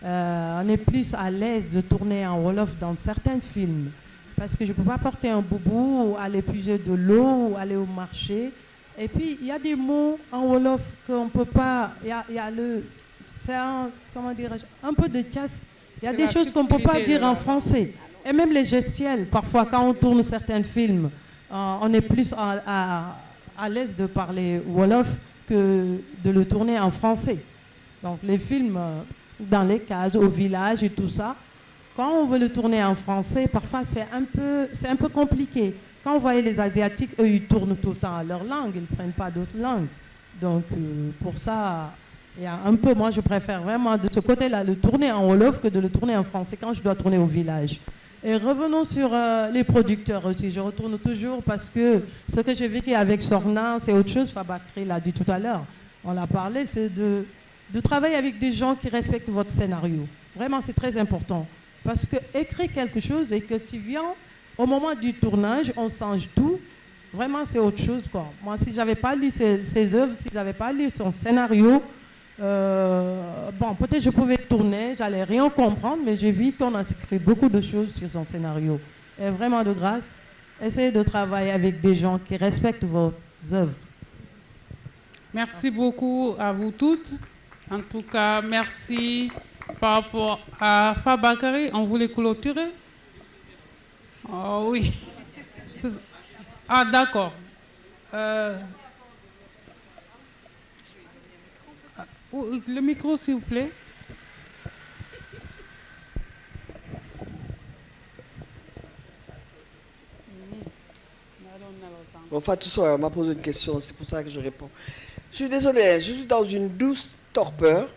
on est plus à l'aise de tourner en Wolof dans certains films. Parce que je ne peux pas porter un boubou, ou aller puiser de l'eau, ou aller au marché. Et puis, il y a des mots en Wolof qu'on ne peut pas... c'est comment dirais-je, un peu de chasse. Il y a des choses qu'on ne peut pas dire en français. Et même les gestuels, parfois, quand on tourne certains films, on est plus à l'aise de parler Wolof que de le tourner en français. Donc, les films... dans les cases, au village et tout ça. Quand on veut le tourner en français, parfois c'est un peu compliqué. Quand on voyait les Asiatiques, eux, ils tournent tout le temps à leur langue, ils ne prennent pas d'autres langues. Donc pour ça, il y a un peu, moi je préfère vraiment de ce côté-là le tourner en Wolof que de le tourner en français quand je dois tourner au village. Et revenons sur les producteurs aussi. Je retourne toujours parce que ce que j'ai vécu avec Sorna, c'est autre chose. Fabakri l'a dit tout à l'heure. On l'a parlé, c'est de travailler avec des gens qui respectent votre scénario. Vraiment, c'est très important. Parce que écrire quelque chose et que tu viens, au moment du tournage, on change tout. Vraiment, c'est autre chose, quoi. Moi, si je n'avais pas lu ses œuvres, si je n'avais pas lu son scénario, bon, peut-être je pouvais tourner, j'allais rien comprendre, mais j'ai vu qu'on a écrit beaucoup de choses sur son scénario. Et vraiment, de grâce, essayez de travailler avec des gens qui respectent vos œuvres. Merci beaucoup à vous toutes. En tout cas, merci par rapport à Fabakari. On voulait clôturer? Oh oui. Ah, d'accord. Le micro, s'il vous plaît. Bon, Fatou Soya m'a posé une question, c'est pour ça que je réponds. Je suis désolée, je suis dans une douce torpeur,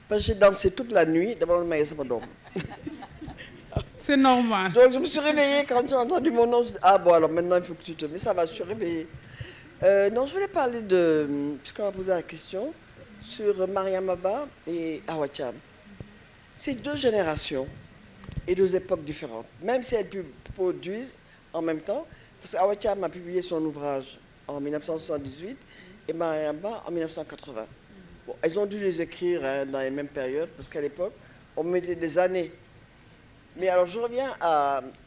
parce que j'ai dansé toute la nuit, d'abord le maïs, ça m'a dormi. C'est normal. Donc je me suis réveillée quand j'ai entendu mon nom, je dis, ah bon, alors maintenant il faut que tu te... Mais ça va, je suis réveillée. Non, je voulais parler de, puisqu'on m'a posé la question, sur Mariam Abba et Awa Thiam. C'est deux générations et deux époques différentes, même si elles produisent en même temps, parce qu'Awa Thiam a publié son ouvrage en 1978 et Mariam Abba en 1980. Bon, elles ont dû les écrire dans les mêmes périodes, parce qu'à l'époque, on mettait des années. Mais alors, je reviens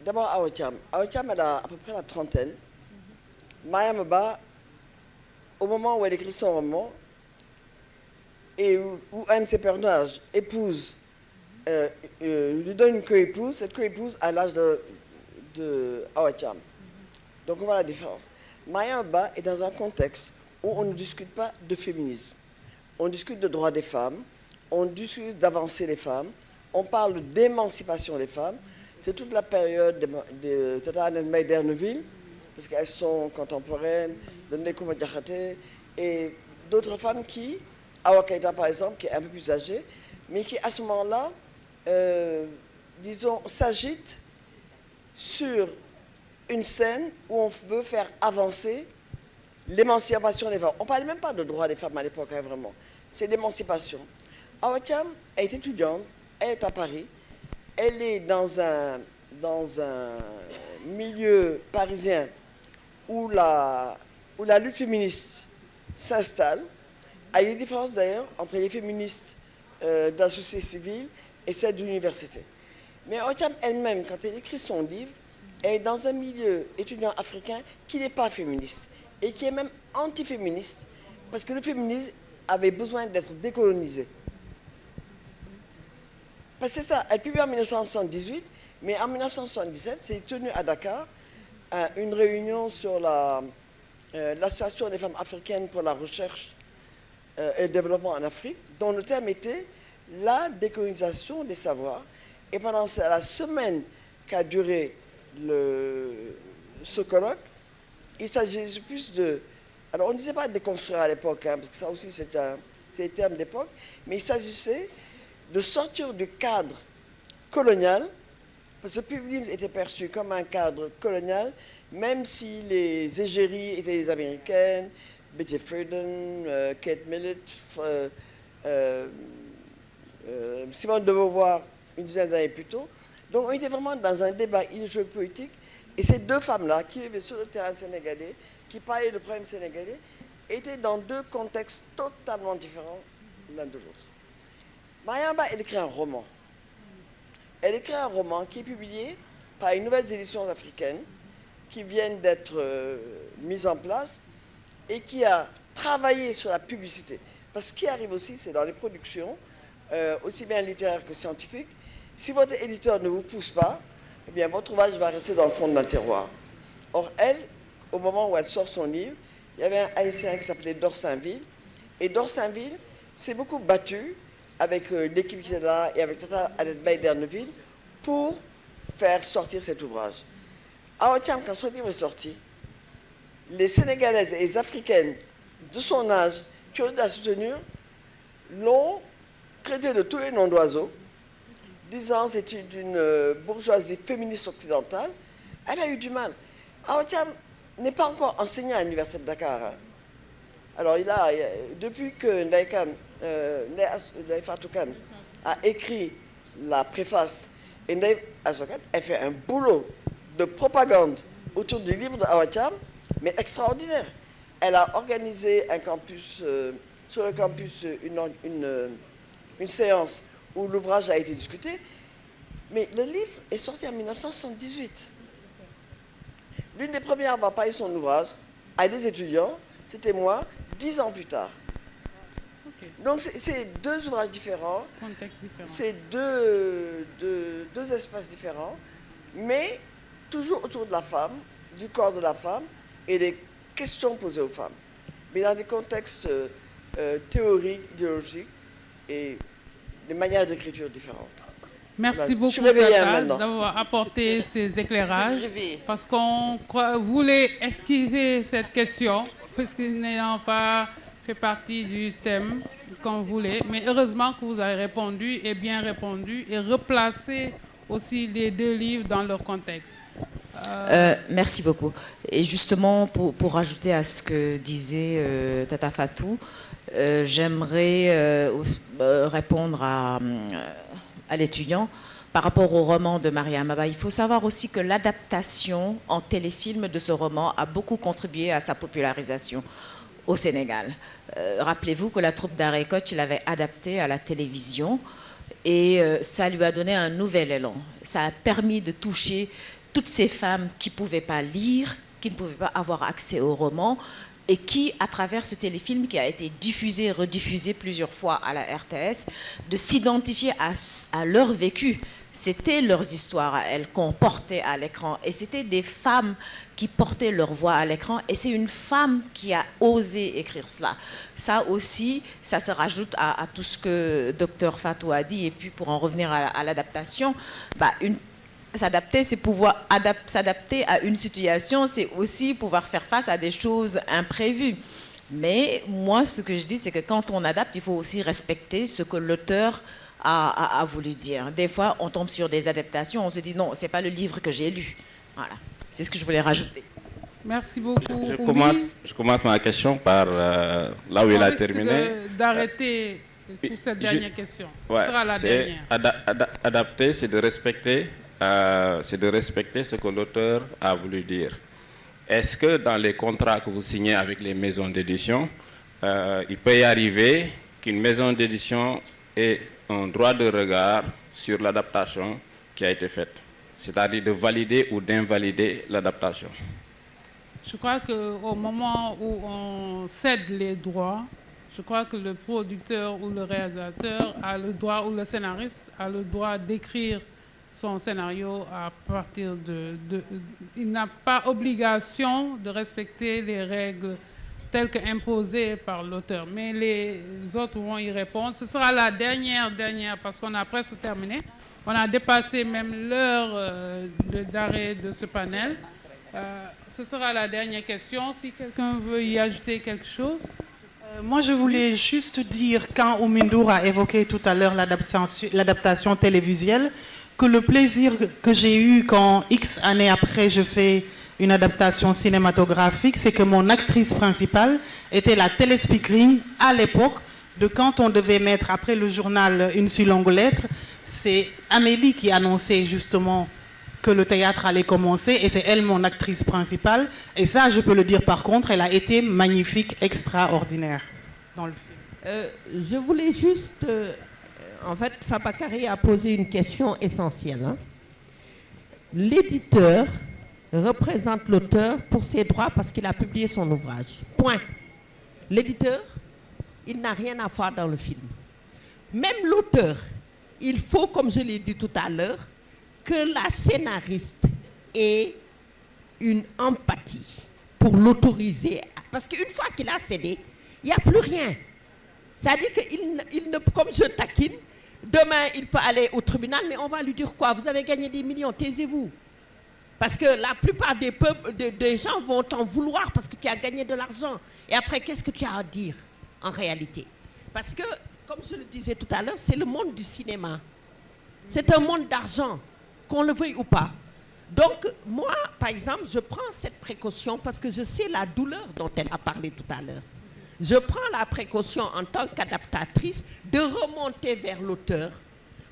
d'abord à Awa Thiam. Awa Thiam, elle a à peu près la trentaine. Mariam Abba, au moment où elle écrit son roman, et où un de ses personnages épouse, lui donne une coépouse, cette coépouse à l'âge de Awa Thiam. Donc on voit la différence. Mariam Abba est dans un contexte où on ne discute pas de féminisme. On discute de droits des femmes, on discute d'avancer les femmes, on parle d'émancipation des femmes. C'est toute la période de Tata Annette May d'Erneville, parce qu'elles sont contemporaines, de Ndeko Diakhaté, et d'autres femmes qui, Awa Keïta par exemple, qui est un peu plus âgée, mais qui à ce moment-là, disons, s'agite sur une scène où on veut faire avancer l'émancipation des femmes. On ne parlait même pas de droits des femmes à l'époque, hein, vraiment. C'est l'émancipation. Awa Thiam est étudiante, elle est à Paris, elle est dans un milieu parisien où la lutte féministe s'installe. Il y a une différence d'ailleurs entre les féministes de la société civile et celles de l'université. Mais Awa Thiam elle-même, quand elle écrit son livre, elle est dans un milieu étudiant africain qui n'est pas féministe et qui est même antiféministe, parce que le féminisme avait besoin d'être décolonisé. Parce que c'est ça, elle publie en 1978, mais en 1977, c'est tenu à Dakar une réunion sur l'Association des femmes africaines pour la recherche et le développement en Afrique, dont le thème était la décolonisation des savoirs. Et pendant la semaine qu'a duré ce colloque, il s'agissait plus de... Alors on ne disait pas de déconstruire à l'époque, hein, parce que ça aussi c'est un terme d'époque, mais il s'agissait de sortir du cadre colonial, parce que le public était perçu comme un cadre colonial, même si les égéries étaient les américaines, Betty Friedan, Kate Millett, Simone de Beauvoir, une dizaine d'années plus tôt. Donc on était vraiment dans un débat géopolitique, et ces deux femmes-là, qui vivaient sur le terrain sénégalais, qui parlaient de problèmes sénégalais, étaient dans deux contextes totalement différents l'un de l'autre. Mariam Abba, elle écrit un roman. Elle écrit un roman qui est publié par une nouvelle édition africaine qui viennent d'être mises en place et qui a travaillé sur la publicité. Parce que ce qui arrive aussi, c'est dans les productions, aussi bien littéraires que scientifiques, si votre éditeur ne vous pousse pas, eh bien votre ouvrage va rester dans le fond d'un terroir. Or, elle, au moment où elle sort son livre, il y avait un Haïtien qui s'appelait Dorsainville. Et Dorsainville s'est beaucoup battu avec l'équipe qui était là et avec Tata Annette May d'Erneville pour faire sortir cet ouvrage. Awa Thiam, quand son livre est sorti, les Sénégalaises et les Africaines de son âge qui ont eu la soutenir l'ont traité de tous les noms d'oiseaux, disant que c'est une bourgeoisie féministe occidentale. Elle a eu du mal. Awa Thiam n'est pas encore enseignant à l'université de Dakar. Hein. Alors, depuis que Ndeye Fatou Kane a écrit la préface, et Ndeye Fatou Kane, elle fait un boulot de propagande autour du livre d'Awa Thiam, mais extraordinaire. Elle a organisé un campus, sur le campus une séance où l'ouvrage a été discuté, mais le livre est sorti en 1978. L'une des premières à avoir parlé son ouvrage à des étudiants, c'était moi, 10 ans plus tard. Okay. Donc c'est deux ouvrages différents, c'est deux espaces différents, mais toujours autour de la femme, du corps de la femme et des questions posées aux femmes. Mais dans des contextes théoriques, idéologiques, et des manières d'écriture différentes. Merci beaucoup, Tata, Tata, d'avoir apporté ces éclairages, parce qu'on voulait esquiver cette question, parce que n'ayant pas fait partie du thème qu'on voulait. Mais heureusement que vous avez répondu, et bien répondu, et replacé aussi les deux livres dans leur contexte. Merci beaucoup. Et justement, pour ajouter à ce que disait Tata Fatou, j'aimerais répondre à l'étudiant par rapport au roman de Mariam Abba. Il faut savoir aussi que l'adaptation en téléfilm de ce roman a beaucoup contribué à sa popularisation au Sénégal. Rappelez-vous que la troupe d'Arrêt Coach l'avait adapté à la télévision et ça lui a donné un nouvel élan. Ça a permis de toucher toutes ces femmes qui ne pouvaient pas lire, qui ne pouvaient pas avoir accès au roman, et qui, à travers ce téléfilm qui a été diffusé et rediffusé plusieurs fois à la RTS, de s'identifier à leur vécu. C'était leurs histoires à elles qu'on portait à l'écran. Et c'était des femmes qui portaient leur voix à l'écran. Et c'est une femme qui a osé écrire cela. Ça aussi, ça se rajoute à tout ce que Dr Fatou a dit. Et puis, pour en revenir à l'adaptation, s'adapter, c'est pouvoir s'adapter à une situation, c'est aussi pouvoir faire face à des choses imprévues. Mais moi, ce que je dis, c'est que quand on adapte, il faut aussi respecter ce que l'auteur a voulu dire. Des fois, on tombe sur des adaptations, on se dit non, c'est pas le livre que j'ai lu. Voilà, c'est ce que je voulais rajouter. Merci beaucoup. Je commence ma question par là où il a terminé. D'arrêter pour cette dernière question. Ce sera la dernière. Adapter, c'est de respecter. C'est de respecter ce que l'auteur a voulu dire. Est-ce que dans les contrats que vous signez avec les maisons d'édition, il peut y arriver qu'une maison d'édition ait un droit de regard sur l'adaptation qui a été faite, c'est-à-dire de valider ou d'invalider l'adaptation? Je crois qu'au moment où on cède les droits, je crois que le producteur ou le réalisateur a le droit, ou le scénariste a le droit d'écrire son scénario à partir il n'a pas obligation de respecter les règles telles qu'imposées par l'auteur. Mais les autres vont y répondre. Ce sera la dernière, parce qu'on a presque terminé. On a dépassé même l'heure d'arrêt de ce panel. Ce sera la dernière question. Si quelqu'un veut y ajouter quelque chose. Moi, je voulais juste dire, quand Oumindour a évoqué tout à l'heure l'adaptation télévisuelle, que le plaisir que j'ai eu quand X années après je fais une adaptation cinématographique, c'est que mon actrice principale était la téléspeakerine à l'époque de quand on devait mettre après le journal une si longue lettre. C'est Amélie qui annonçait justement que le théâtre allait commencer et c'est elle mon actrice principale. Et ça, je peux le dire par contre, elle a été magnifique, extraordinaire dans le film. Je voulais juste... en fait, Fabakary a posé une question essentielle. Hein. L'éditeur représente l'auteur pour ses droits parce qu'il a publié son ouvrage. Point. L'éditeur, il n'a rien à faire dans le film. Même l'auteur, il faut, comme je l'ai dit tout à l'heure, que la scénariste ait une empathie pour l'autoriser. Parce qu'une fois qu'il a cédé, il n'y a plus rien. C'est-à-dire qu'il ne, comme je taquine, demain il peut aller au tribunal, mais on va lui dire quoi? Vous avez gagné des millions, taisez-vous. Parce que la plupart des gens vont t'en vouloir parce que tu as gagné de l'argent. Et après, qu'est-ce que tu as à dire en réalité? Parce que, comme je le disais tout à l'heure, c'est le monde du cinéma. C'est un monde d'argent, qu'on le veuille ou pas. Donc, moi, par exemple, je prends cette précaution parce que je sais la douleur dont elle a parlé tout à l'heure. Je prends la précaution en tant qu'adaptatrice de remonter vers l'auteur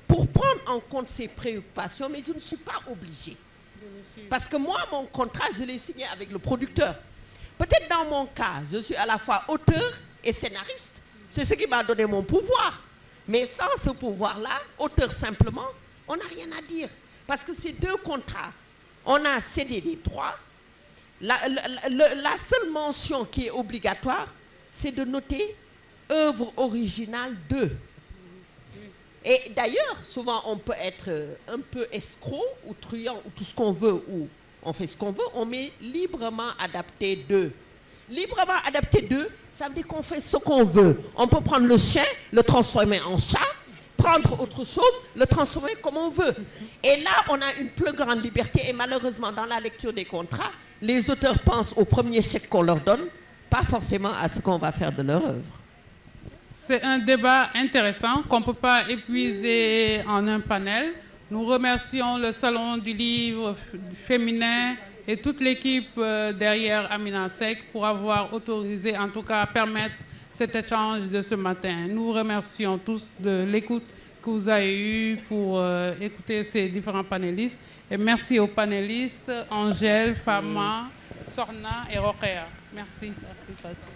pour prendre en compte ses préoccupations, mais je ne suis pas obligée. Parce que moi, mon contrat, je l'ai signé avec le producteur. Peut-être dans mon cas, je suis à la fois auteur et scénariste. C'est ce qui m'a donné mon pouvoir. Mais sans ce pouvoir-là, auteur simplement, on n'a rien à dire. Parce que c'est deux contrats. On a cédé des droits. La seule mention qui est obligatoire, c'est de noter œuvre originale de. Et d'ailleurs, souvent on peut être un peu escroc ou truand ou tout ce qu'on veut, ou on fait ce qu'on veut, on met librement adapté de. Librement adapté d'eux, ça veut dire qu'on fait ce qu'on veut. On peut prendre le chien, le transformer en chat, prendre autre chose, le transformer comme on veut. Et là, on a une plus grande liberté. Et malheureusement, dans la lecture des contrats, les auteurs pensent au premier chèque qu'on leur donne, pas forcément à ce qu'on va faire de leur œuvre. C'est un débat intéressant qu'on ne peut pas épuiser en un panel. Nous remercions le Salon du livre féminin et toute l'équipe derrière Amina Sek pour avoir autorisé, en tout cas, à permettre cet échange de ce matin. Nous vous remercions tous de l'écoute que vous avez eue pour écouter ces différents panélistes. Et merci aux panélistes Angèle, Fama, Sorna et Rokhaya. Merci. Merci Fatou.